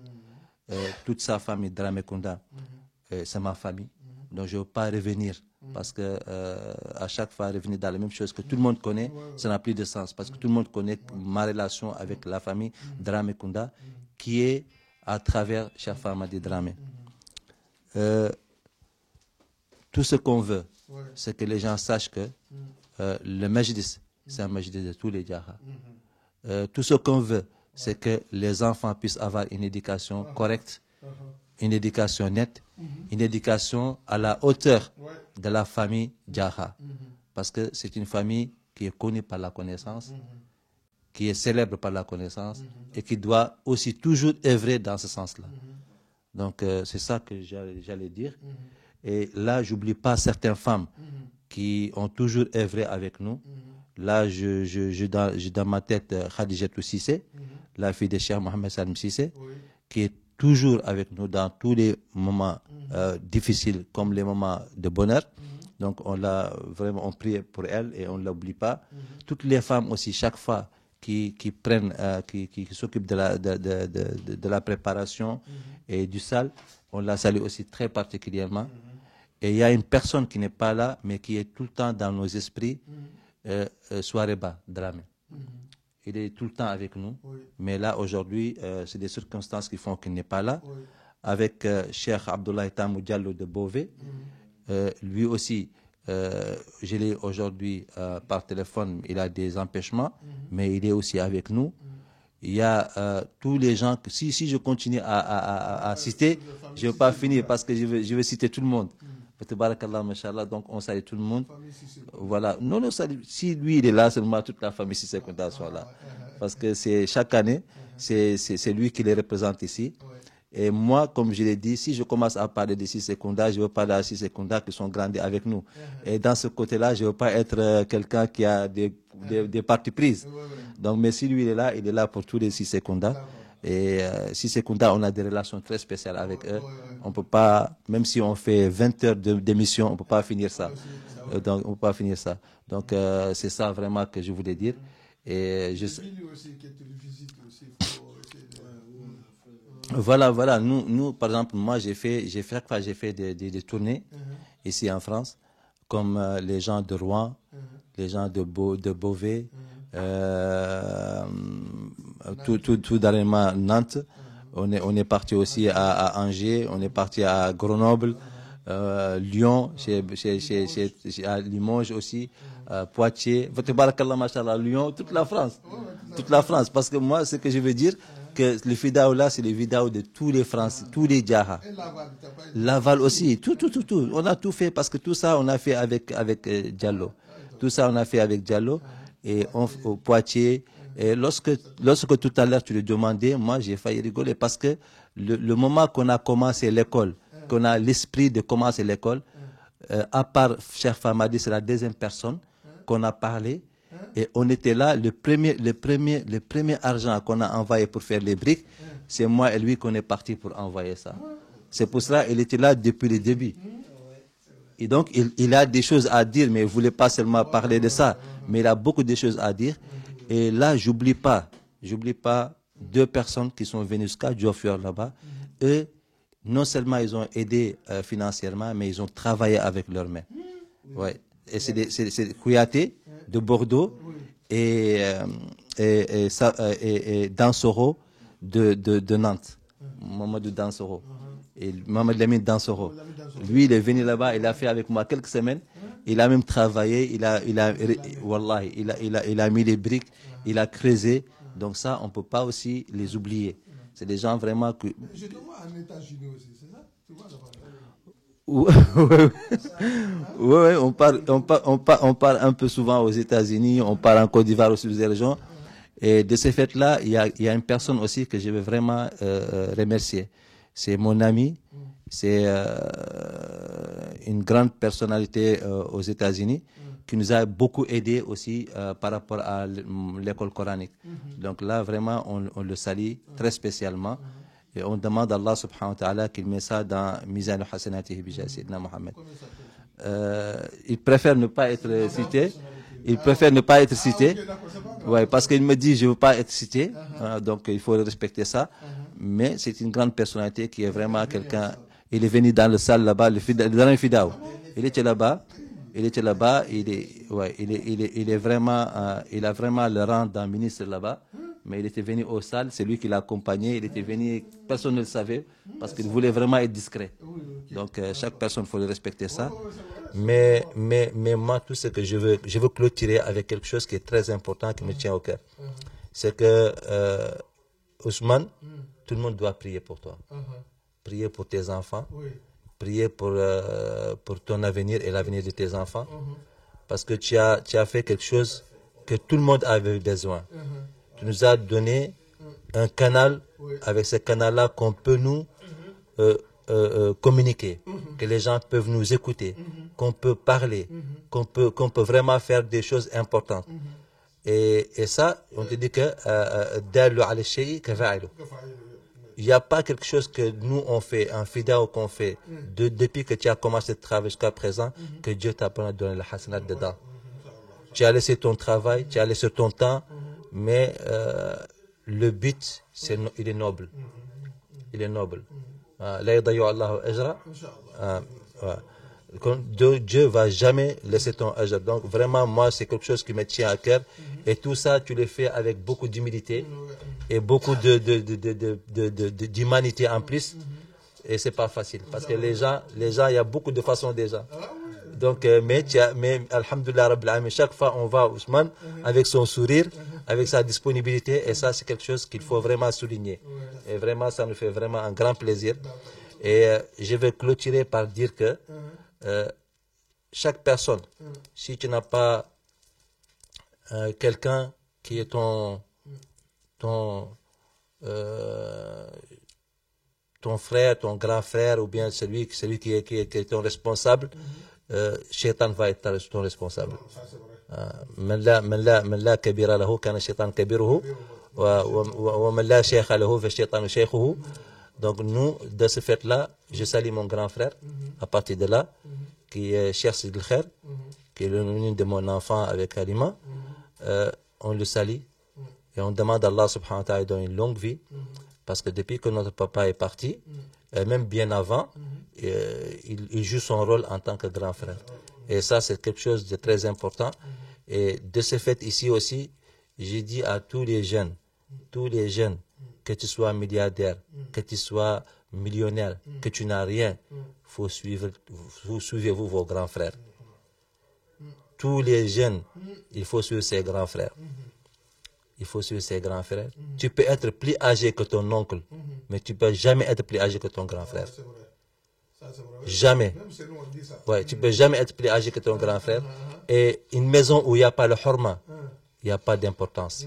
Toute sa famille, Dramé Kounda, c'est ma famille. Donc je ne veux pas revenir parce que à chaque fois revenir dans la même chose que tout le monde connaît, ça n'a plus de sens parce que tout le monde connaît ma relation avec la famille Dramé Kounda qui est à travers Cheikh Famadi Dramé. Tout ce qu'on veut, c'est que les gens sachent que le Majdis, c'est un Majdis de tous les Djaha. Tout ce qu'on veut, c'est que les enfants puissent avoir une éducation correcte, une éducation nette, une éducation à la hauteur de la famille Djaha. Parce que c'est une famille qui est connue par la connaissance, qui est célèbre par la connaissance et qui doit aussi toujours œuvrer dans ce sens-là. Donc c'est ça que j'allais dire. Et là, j'oublie pas certaines femmes qui ont toujours œuvré avec nous. Là, j'ai dans ma tête Khadijatou Sissé, la fille de Cheikh Mohamed Salim Sissé, qui est toujours avec nous dans tous les moments difficiles comme les moments de bonheur. Donc on l'a vraiment, on prie pour elle et on ne l'oublie pas. Toutes les femmes aussi, chaque fois qui prennent, qui s'occupent de la préparation et du sal, on la salue aussi très particulièrement. Et il y a une personne qui n'est pas là, mais qui est tout le temps dans nos esprits, Soireba Dramé. Il est tout le temps avec nous, mais là aujourd'hui, c'est des circonstances qui font qu'il n'est pas là. Avec Cheikh Abdoulaye Tamou Diallo de Beauvais, lui aussi, je l'ai aujourd'hui par téléphone, il a des empêchements, mais il est aussi avec nous. Il y a tous les gens, si je continue à citer, je ne vais pas finir parce que je vais citer tout le monde. Donc on salue tout le monde. Voilà. Non, si lui il est là, seulement toute la famille Sissé Kounda soit là. Parce que c'est chaque année, c'est lui qui les représente ici. Et moi, comme je l'ai dit, si je commence à parler de Sissé Kounda, je veux parler de Sissé Kounda qui sont grandis avec nous. Et dans ce côté-là, je ne veux pas être quelqu'un qui a des parties prises. Donc, mais si lui il est là pour tous les Sissé Kounda. Et Sissé Kounda, on a des relations très spéciales avec eux. On peut pas, même si on fait 20 heures d'émission, on ne peut pas finir ça. Donc, on peut pas finir ça. Donc, c'est ça vraiment que je voulais dire. Et je... Voilà. Nous, par exemple, moi, chaque fois, j'ai fait des tournées ici en France, comme les gens de Rouen, les gens de Beauvais, tout dernièrement Nantes. On est parti aussi à Angers, on est parti à Grenoble, Lyon, à Limoges aussi, Poitiers, Lyon, toute la France. Parce que moi, ce que je veux dire, que le FIDAO là, c'est le FIDAO de tous les Français, tous les Djaha. Laval aussi, tout. On a tout fait parce que tout ça, on a fait avec Diallo. Tout ça, on a fait avec Diallo et au Poitiers. Et lorsque tout à l'heure tu le demandais, moi j'ai failli rigoler parce que le moment qu'on a commencé l'école, qu'on a l'esprit de commencer l'école, à part Cheikh Famadi, c'est la deuxième personne qu'on a parlé. Et on était là, le premier argent qu'on a envoyé pour faire les briques, c'est moi et lui qu'on est parti pour envoyer ça. C'est pour cela qu'il était là depuis le début. Et donc, il a des choses à dire, mais il ne voulait pas seulement parler de ça, mais il a beaucoup de choses à dire. Et là, j'oublie pas 2 personnes qui sont venues jusqu'à Diofior là-bas. Eux, non seulement ils ont aidé financièrement, mais ils ont travaillé avec leurs mains. Ouais. Et c'est Kouyaté de Bordeaux et Dansoro de Nantes. Mamadou Dansoro. Et Mamadou Lamine Dansoro. Lui, il est venu là-bas, il a fait avec moi quelques semaines. Il a même travaillé, il a mis les briques, il a creusé. Donc ça, on ne peut pas aussi les oublier. C'est des gens vraiment que... Je te vois en États-Unis aussi, c'est ça? Tu vois là-bas? Oui, on part un peu souvent aux États-Unis, on part en Côte d'Ivoire aussi, des régions. Et de ce fait-là, il y a une personne aussi que je veux vraiment remercier. C'est mon ami, c'est une grande personnalité aux États-Unis qui nous a beaucoup aidé aussi par rapport à l'école coranique. Donc là, vraiment, on le salue très spécialement. Et on demande à Allah subhanahu wa ta'ala qu'il met ça dans Mizan al-Hasanatihi bi Sayyidina Muhammad. Il préfère ne pas être cité. Il préfère ne pas être cité. Ouais, parce qu'il me dit je ne veux pas être cité. Donc il faut respecter ça. Mais c'est une grande personnalité qui est vraiment quelqu'un. Il est venu dans le salle là-bas, dans le Fidao. Il était là-bas. Il était là-bas. Il est vraiment, il a vraiment le rang d'un ministre là-bas. Mais il était venu aux salles, c'est lui qui l'a accompagné. Il était venu, personne ne le savait, parce qu'il voulait vraiment être discret. Donc, chaque personne, il faut le respecter ça. Mais moi, tout ce que je veux clôturer avec quelque chose qui est très important, qui me tient au cœur. C'est que, Ousmane, tout le monde doit prier pour toi. Prier pour tes enfants. Prier pour ton avenir et l'avenir de tes enfants. Parce que tu as fait quelque chose que tout le monde avait besoin. Tu nous as donné un canal, avec ce canal-là qu'on peut nous communiquer, que les gens peuvent nous écouter, qu'on peut parler, qu'on peut vraiment faire des choses importantes. Et ça, on te dit que il n'y a pas quelque chose que nous on fait, un fidao qu'on fait, depuis que tu as commencé de travailler jusqu'à présent, que Dieu t'a pas donné la hasanat dedans. Tu as laissé ton travail, tu as laissé ton temps, mais le but, il est noble. Il est noble. Dieu va jamais laisser ton ajr. Donc vraiment, moi, c'est quelque chose qui me tient à cœur. Et tout ça, tu le fais avec beaucoup d'humilité et beaucoup d'humanité en plus. Et c'est pas facile. Parce que les gens, il y a beaucoup de façons déjà. Donc, mais alhamdoulilah Rabbil Alamin, chaque fois on va Ousmane avec son sourire, avec sa disponibilité, et ça c'est quelque chose qu'il faut vraiment souligner. Et vraiment, ça nous fait vraiment un grand plaisir. Et je vais clôturer par dire que chaque personne, si tu n'as pas quelqu'un qui est ton frère, ton grand frère, ou bien celui qui est ton responsable, Shaitan va être ton responsable. من لا كبير له كان الشيطان كبيره ومن لا شيخ له فالشيطان شيخه. Donc nous, de ce fait-là, je salue mon grand frère, à partir de là, qui est Cheikh Sidil Khair, qui est l'une de mon enfant avec Halima. On le salue et on demande à Allah subhanahu wa ta'ala de donner une longue vie, parce que depuis que notre papa est parti, et même bien avant, il joue son rôle en tant que grand frère. Et ça, c'est quelque chose de très important. Et de ce fait, ici aussi, j'ai dit à tous les jeunes, que tu sois milliardaire, que tu sois millionnaire, que tu n'as rien, suivez-vous vos grands frères. Tous les jeunes, il faut suivre ses grands frères. Il faut suivre ses grands frères. Tu peux être plus âgé que ton oncle, mais tu ne peux jamais être plus âgé que ton grand frère. Jamais. Ouais, tu ne peux jamais être plus âgé que ton grand frère. Et une maison où il n'y a pas le hurma, il n'y a pas d'importance.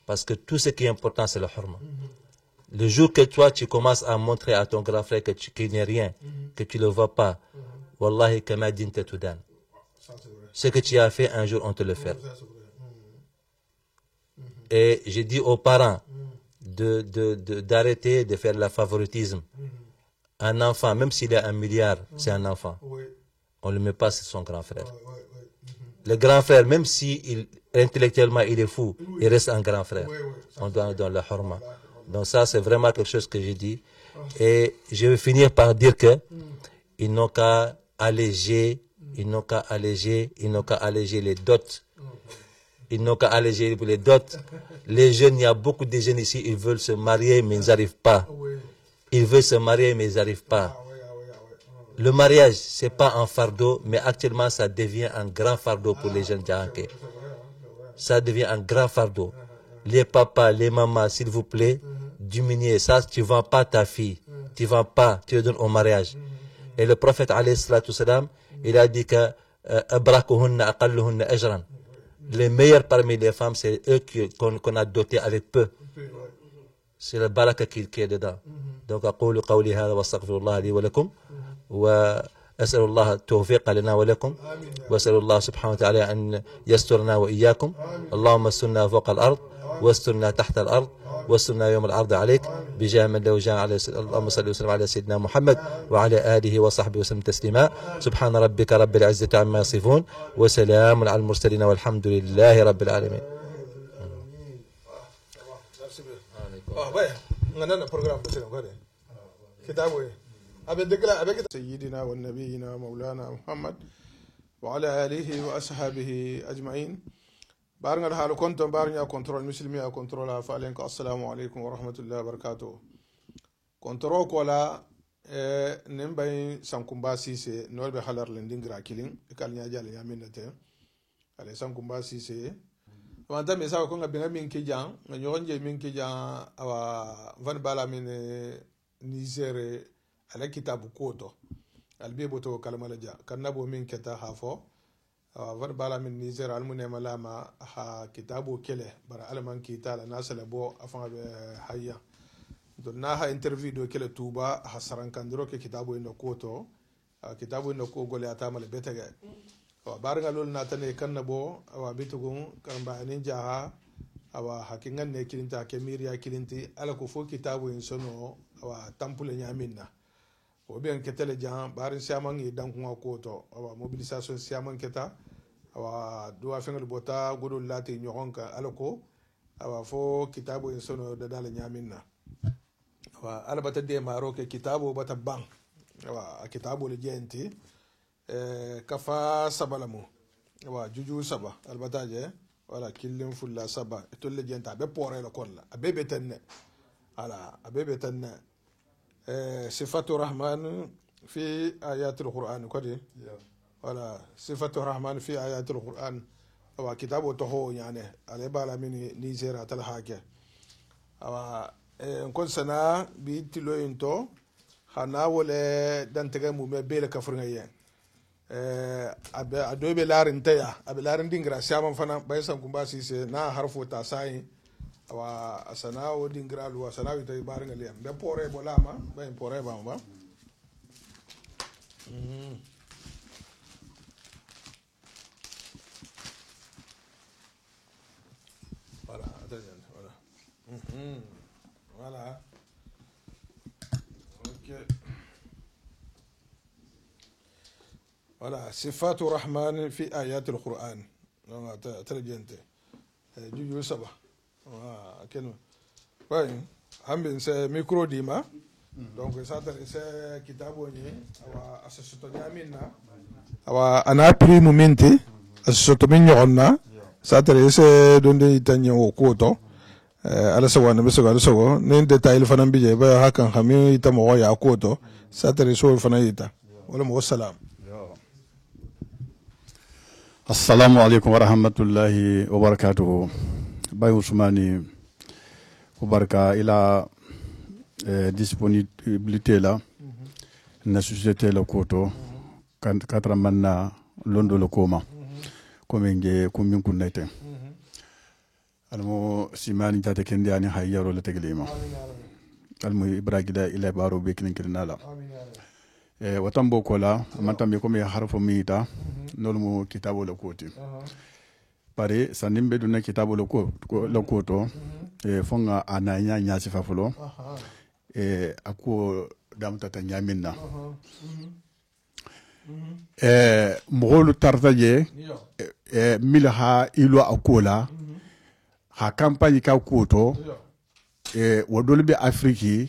Parce que tout ce qui est important, c'est le hurma. Le jour que toi, tu commences à montrer à ton grand frère qu'il n'est rien, que tu ne le vois pas, Wallahi kama din tatoudan. Ce que tu as fait, un jour, on te le fait. Et j'ai dit aux parents d'arrêter de faire le favoritisme. Un enfant, même s'il a 1 milliard, c'est un enfant. On ne le met pas sur son grand frère. Le grand frère, même si intellectuellement il est fou, il reste un grand frère. On doit donner le hurma. Donc ça, c'est vraiment quelque chose que j'ai dit. Et je vais finir par dire que ils n'ont qu'à alléger les dots. Ils n'ont qu'à alléger les dots. Les jeunes, il y a beaucoup de jeunes ici, ils veulent se marier, mais ils n'arrivent pas. Ils veulent se marier, mais ils n'arrivent pas. Le mariage, ce n'est pas un fardeau, mais actuellement, ça devient un grand fardeau pour les jeunes Djahanké. Ça devient un grand fardeau. Les papas, les mamans, s'il vous plaît, diminuez ça. Tu ne vends pas ta fille. Tu ne vends pas, tu le donnes au mariage. Et le prophète, alayhi salatu salam, il a dit que les meilleurs parmi les femmes, c'est eux qu'on a dotés avec peu. c'est la baraka qui est dedans. Donc أقول قولي هذا واستغفر الله لي ولكم وأسأل الله التوفيق لنا ولكم وأسأل الله سبحانه وتعالى أن يسترنا وإياكم. اللهم استرنا فوق الأرض واسترنا تحت الأرض واسترنا يوم العرض عليك بجاه من لو جاء على اللهم صل وسلم على سيدنا محمد وعلى آله وصحبه وسلم تسليما. سبحان ربك رب العزة عما يصفون وسلام على المرسلين والحمد لله رب العالمين. سيدنا والنبينا مولانا محمد وعلى آله وأصحابه أجمعين. بارنغال حالو كنتم بارنيا كنترول مسلمي كنترول فالينك السلام عليكم ورحمة الله وبركاته. كنترول كولا نمباي سانكومبا سيسي نول بخالر لندينغرا كيلين كال نياجال يامينته على سانكومبا سيسي وانتا ميسا كونغا بيغا مين كيجان نيون جي مين كيجان اوا فان بالا من نيجيري على كتاب كوتو البيبوتو كلمه كنابو مين كتا هافو van bala min Niger almune malama ha kitabu kele bara alman kitala nasala bo afan be hayya don na ha interview do kele tuba ha sarankandiro ke kitabu ino koto kitabu ino ko gole atamal betege wa barga lol na tane kannabo wa bitugun kamba anin jaha awa hakingan ne kilinta ke miriya kilinti ala ko fo kitabu in sono wa tampule nyaminna o bien ketele jan barin siamangi dankuma koto awa mobilisation siaman keta awa duwa fengel bota godol lati nyogonka alako awa fo kitabu in sono da dala nyaminna awa albata de maro ke kitabu bata bang awa kitabu le jenti kafa sabalamu awa juju saba albata je wala killim fulla saba to le jenta be pore la kolla abebe tenne ala abebe tenne صفة الرحمن في آيات القرآن كذي ولا صفة الرحمن في آيات القرآن أو كتاب تهو يعني على بالا من نيجيرا تلحاكي أو نكون سنة بيتلو إنتو خنا ولا دنتجا مبيل كفرنيا أدوي بلارن تيا أبلارن دينغرا سيامن فنا بيسام كومباسي سنا حرفو تاساي awa asana o dingra lu asana wi tay bar ngali am be pore bolama be pore ba ba voilà attention voilà voilà OK voilà صفات الرحمن في آيات القرآن ترجمته جوجو سبا كلمة باي هم بنسى ميكرو ديما دونك ساتر سي كتابوني او اسسوتو نيامينا او انا بري مومنتي اسسوتو من يغنا ساتر سي دوندي تانيو كوتو ala sawa na biso ala sawa nin detail fanan bije ba hakan khami ita mo ya koto satare so fanan ita wala mo salam assalamu alaikum wa rahmatullahi wa barakatuh. Baye Ousmane kubarka ila disponibilité la na société la koto kan katra manna londo lo koma comme nge kumin kunnete almo simani tata kendi ani hayyaro la teglima almo ibragida ila baro be kin kirnala watambo kola matambe comme harfo mita nolmo kitabo la koti pare sanimbe duna kitabo lo koto fonga ananya nyasi fafulo ako damta nyaminna mogolu tartaje milha ilo akola ha campagne ka koto wodolbe afriki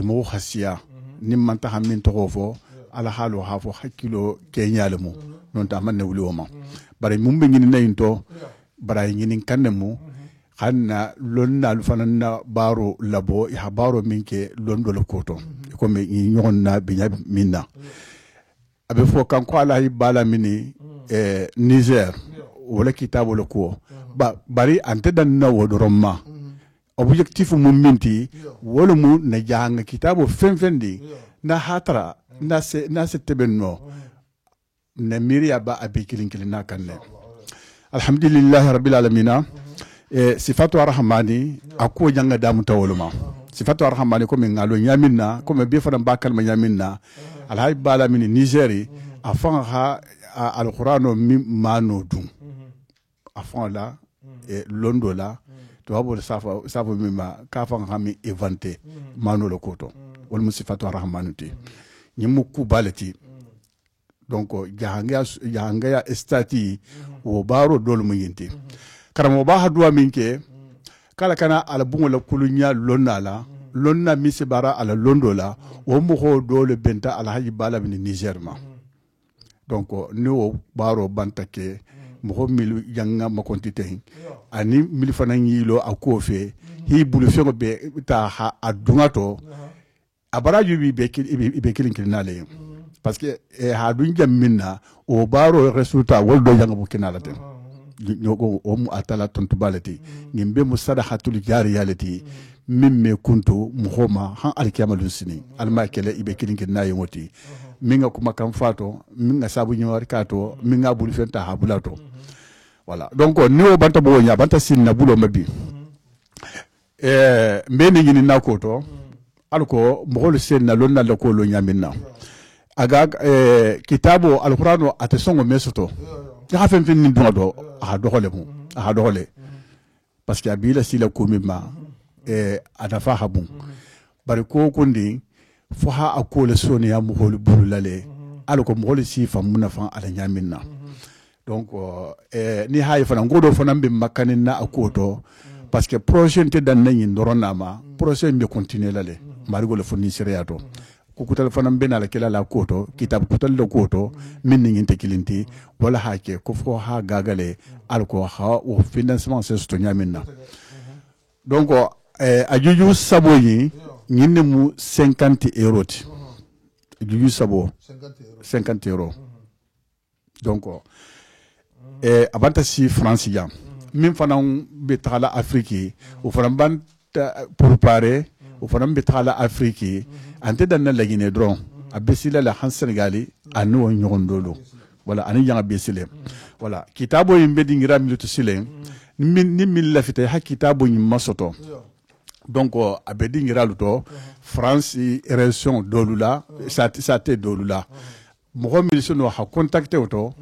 mo hasiya nimanta hamin togofo ala halu hafo hakilo kenyalemu non ta manne wuloma bare mumbe ngini nayinto bara ngini kannemu hanna lonna alfanna baro labo ya baro minke londo lokoto ko me nyonna binya minna abe fo kan ko ala ibala mini Niger wala kitabo loko bari ante dan na wodoroma objectif mum minti wala mu na janga kitabo fenfendi na hatra na se tebenno na miriya ba abikilin kilina kanne alhamdulillah rabbil alamin sifatu arrahmani ako janga damu tawoluma sifatu arhamani ko min ngalo nyaminna ko me be fana bakal ma nyaminna alhay bala min nigeri afan ha alqur'ano mi mano dum afan la e londo la to abo safa mima ka fan ha mi inventé mano lo koto wal musifatu arhamani ti nyimu ku balati donc jahanga ya estati wo baro dol mu yinti karamo ba hadwa minke kala kana ala bungo la kulunya lonna misibara ala londo la wo mo ho dole benta ala haji bala min Niger ma donc ni wo baro bantake mo ho milu yanga makontite ani mil fanan yilo akofe hi bulu fego be ta ha adungato abaraju be kilin kilinale parce que ha dunja minna o baro resultat woldo yanga bukinala ten ñogo o mu atala tontu balati ngimbe musadahatul jariyalati mimme kuntu muhoma han alkiyama lusini alma kele ibe kilinke nayi ngoti minga kuma kam fato minga sabu nyawar kato minga bulu fenta habulato voilà donc ni o banta bo nya banta sinna bulo mabi mbeni ngini nakoto alko mohol senna lonna la ko lo nyaminna aga kitabo alqur'ano atesongo mesoto ya fen fin ni do a doxole parce que abila sila kumima adafa habun bari ko kundi fo ha akole soni ya mohol bululale alko mohol si famuna fan ala nyaminna donc ni hay fana ngodo fana be makanin na akoto parce que projet te dan nayi ndoronama projet be continuer lale marigo le fonni seriato ko kutal fana be na la kila la koto kitab kutal le koto min ni nginte kilinti wala hake ko fo ha gagale alko ha o financement c'est sto nyaminna donc ajuju saboyi nyinne mu 50 euros ajuju sabo 50 euros donc abanta si France ya min fana be tala Afrique o fana ban pour parer o fana be tala Afrique ante dan na lagine dron abesila la han Senegali anu nyondolo wala ani yanga besile wala kitabo yimbe dingira milutu silen ni min lafita ha kitabo yim masoto donc abedi ngira luto France élection dolula ça te dolula mo milisono ha contacté auto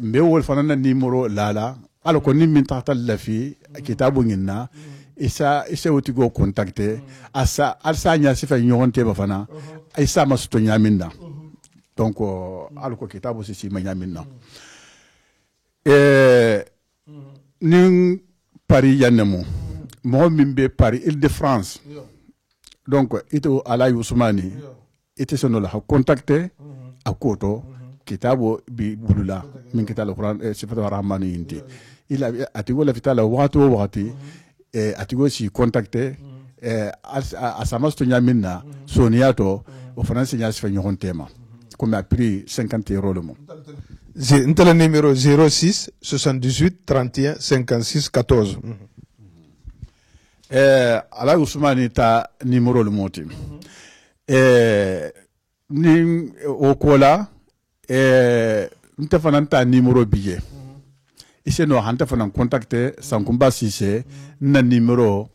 mbe wol fanana numéro lala alko ni min tahta lafi kitabu nginna isa wotigo contacter asa alsa nya sifa nyonte ba fana isa masto nyaminda donc alko kitabu sisi manyaminna ni Paris yanemu mo mimbe Paris Île-de-France donc ito ala Ousmani ite sono la contacter akoto kitabo bi bulula min kitalo Quran sifatu rahmani inti ila atigo la fitala wakati atigo si contacter asamasto nyaminna soniato o français nya sifa nyon tema comme a pris 50 euros le mot le numéro 06 78 31 56 14 ala Ousmani ta numéro le mot ni okola nte fana ta numéro billet ici no hanta fana contacter Sankumba Cissé na numéro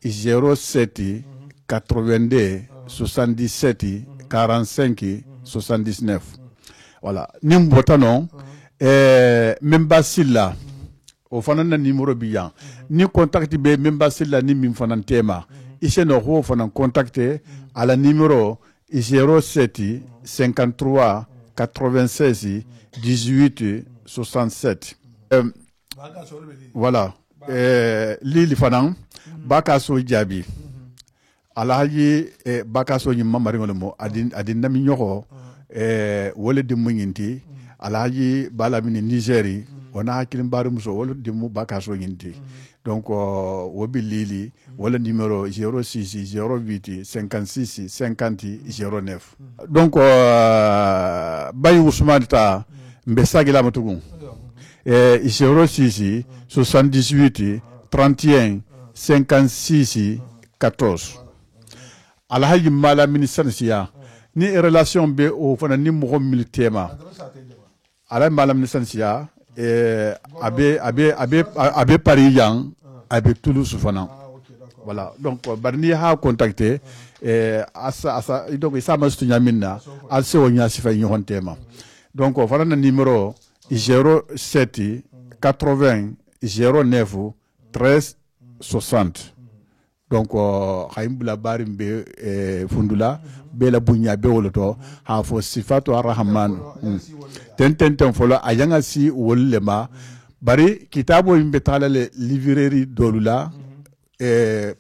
07 82 77 45 79 voilà ni mbotano memba silla o fana na numéro biyan ni contact be memba silla ni min fana tema ici no ho fana contacter à la numéro 07 53 96 18 67 voilà lili fanan bakaso jabi alaji bakaso ni mamari ngolmo adin nami nyoko wole dimu nyinti alaji bala mini Nigeri wana hakilim bari muso wole dimu bakaso nyinti donc wobi lili wala numéro 06 08 56 50 09 donc bayi Ousmane ta mbesagi la matugun 06 78 31 56 14 alhaji mala ministre siya ni relation be o fana ni mo militema ala mala ministre siya abe Paris yang abe Toulouse fana voilà donc barni ha contacté asa donc isa mastu nyamina ase wonya sifa nyon tema donc farana numéro 07 80 09 13 60 donc khaymbula barim be fundula be la bunya be woloto ha fo sifatu arrahman ten folo ayanga si wollema bari kitabo yimbe talale librairie dolula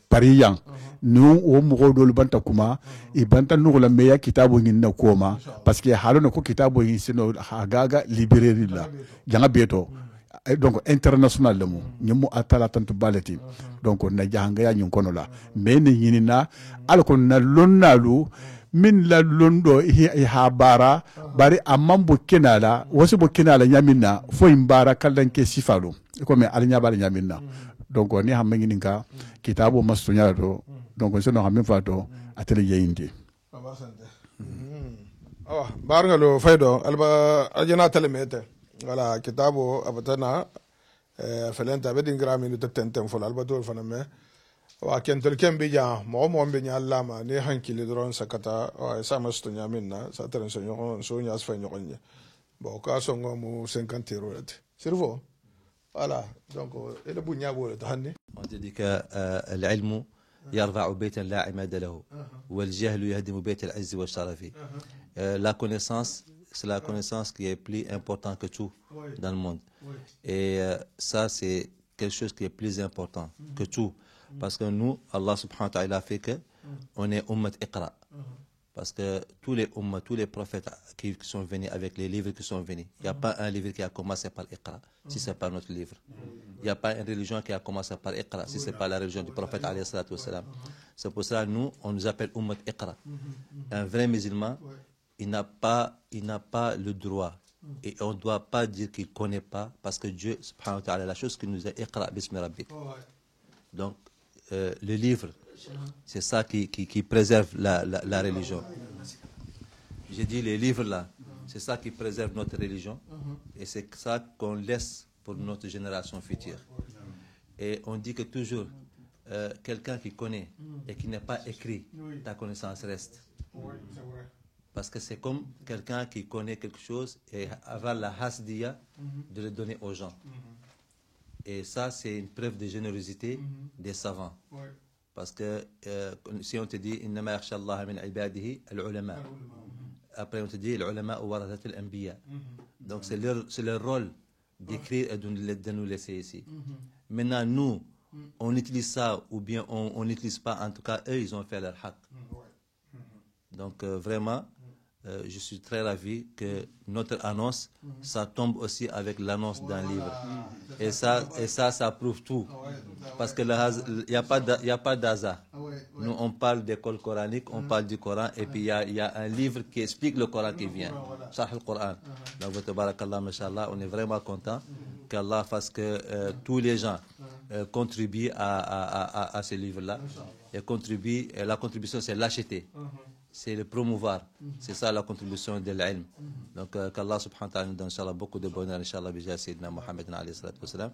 pariyan nu o mo dolu banta kuma e banta no la meya kitabo nginna koma parce que halona ko kitabo yin sino hagaga librairie la janga beto donc international lemu ñemu atala tantu balati donc na janga ya ñun kono la mais ni ñinina alko na lonnalu min la londo ha bara bari amambo kenala wosi bo kenala ñaminna fo imbara kaldanke sifalo ko me alnya bari ñaminna donc ni ha mangininka kitabo mastunya do donc c'est no hamin fato atele yeyindi barngalo faydo alba ajana telemete wala kitabo abatana felenta bedin grami no tentem fol alba do faname wa kentel kembe ja mo be nyalla ma ne hankili dron sakata wa sa masto nyaminna sa tren so nyon so nyas fa nyon bo ka so ngomu 50 euros servo voilà donc ele bunya bo hanni on te dit que العلم يرفع بيتا لا عماد له والجهل يهدم بيت العز والشرف. La connaissance, c'est la connaissance qui est plus importante que tout dans le monde. Et ça, c'est quelque chose qui est plus important que tout. Parce que nous, Allah subhanahu wa ta'ala a fait que on est ummat iqra. Parce que tous les ummas, tous les prophètes qui sont venus avec les livres qui sont venus, il n'y a pas un livre qui a commencé par iqra, si ce n'est pas notre livre. Il n'y a pas une religion qui a commencé par iqra, si ce n'est pas la religion du prophète alayhi salatu wassalam. C'est pour ça nous, on nous appelle ummat iqra. Un vrai musulman, il n'a pas le droit. Et on ne doit pas dire qu'il ne connaît pas, parce que Dieu, subhanahu wa ta'ala, la chose qui nous a iqra bismi rabbik. Donc, le livre, c'est ça qui préserve la religion. J'ai dit les livres là, c'est ça qui préserve notre religion. Et c'est ça qu'on laisse pour notre génération future. Et on dit que toujours, quelqu'un qui connaît et qui n'est pas écrit, ta connaissance reste. Parce que c'est comme quelqu'un qui connaît quelque chose et avoir la hasdiya de le donner aux gens. Et ça, c'est une preuve de générosité des savants. Parce que si on te dit innama yakhsha Allah min ibadihi al-ulama. Après on te dit al-ulama warathat al-anbiya. Donc c'est leur rôle d'écrire et de nous laisser ici. Maintenant nous, on utilise ça ou bien on n'utilise pas. En tout cas, eux, ils ont fait leur haq. Donc vraiment, je suis très ravi que notre annonce, ça tombe aussi avec l'annonce d'un livre. Et ça prouve tout. Parce que il n'y a pas d'hasard. Nous, on parle d'école coranique, on parle du Coran, et puis il y a un livre qui explique le Coran qui vient. Sharh al-Coran. Donc, tabarakallah, mashallah, on est vraiment content qu'Allah fasse que tous les gens contribuent à ce livre-là. Et la contribution, c'est l'acheter. C'est le promouvoir. C'est ça la contribution de l'ilm. Donc qu'Allah subhanahu wa ta'ala nous donne inchallah beaucoup de bonheur inchallah bijah sayyidina Muhammad alayhi salatu wassalam.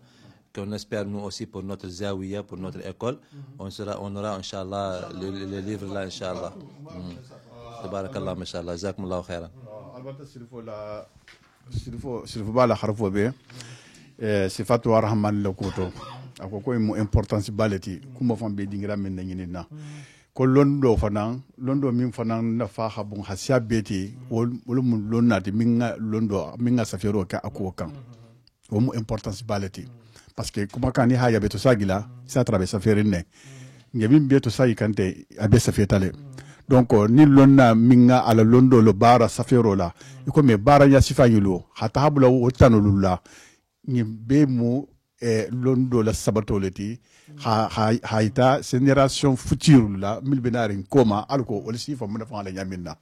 Qu'on espère nous aussi pour notre zawiya, pour notre école, on aura inchallah le livre là inchallah. Tabarakallah mashallah. Jazakumullahu khairan. Albata silfo bala harfo be sifatu arrahman lakoto akoko mo importance baleti kuma fambe dingira men nyinina. Ko londo min fanan na fa habun hasiya beti wol mun lonnati minga safiro ka akokan o mu importance baleti parce que kuma kan ni haya beto sagila sa trabe safirin ne ngemin beto sagi kante abe safetale donc ni lonna minga ala londo lo bara safiro la iko me bara ya sifa yulo hata habula o tanulula ni be mu londo la sabatoleti haita génération future la milbenarin koma alko wala sifa mun fa la nyamina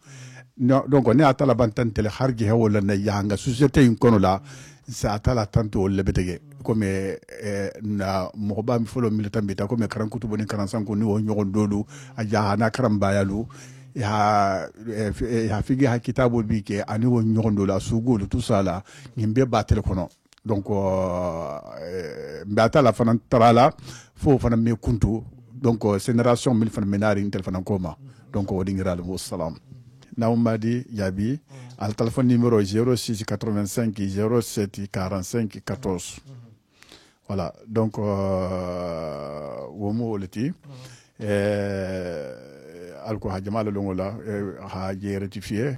donc on est à la bantante le hargi hawla na yanga société in kono la sa atala tanto wala betege comme na moba mi folo militant beta comme 40 kutubo ni 45 ko ni wo nyogon dolu aja na karamba yalu ya figi ha kitabo bi ke ani wo nyogon dolu asugulu tout ça là ngimbe batel kono. Donc mbata la fana tarala fo fana me kuntu donc génération mil fan menari téléphone koma donc o dingira le salam Naoumadi Yabi al téléphone numéro 06 85 07 45 14 voilà donc womo oleti alko ha jamal longola ha je rectifier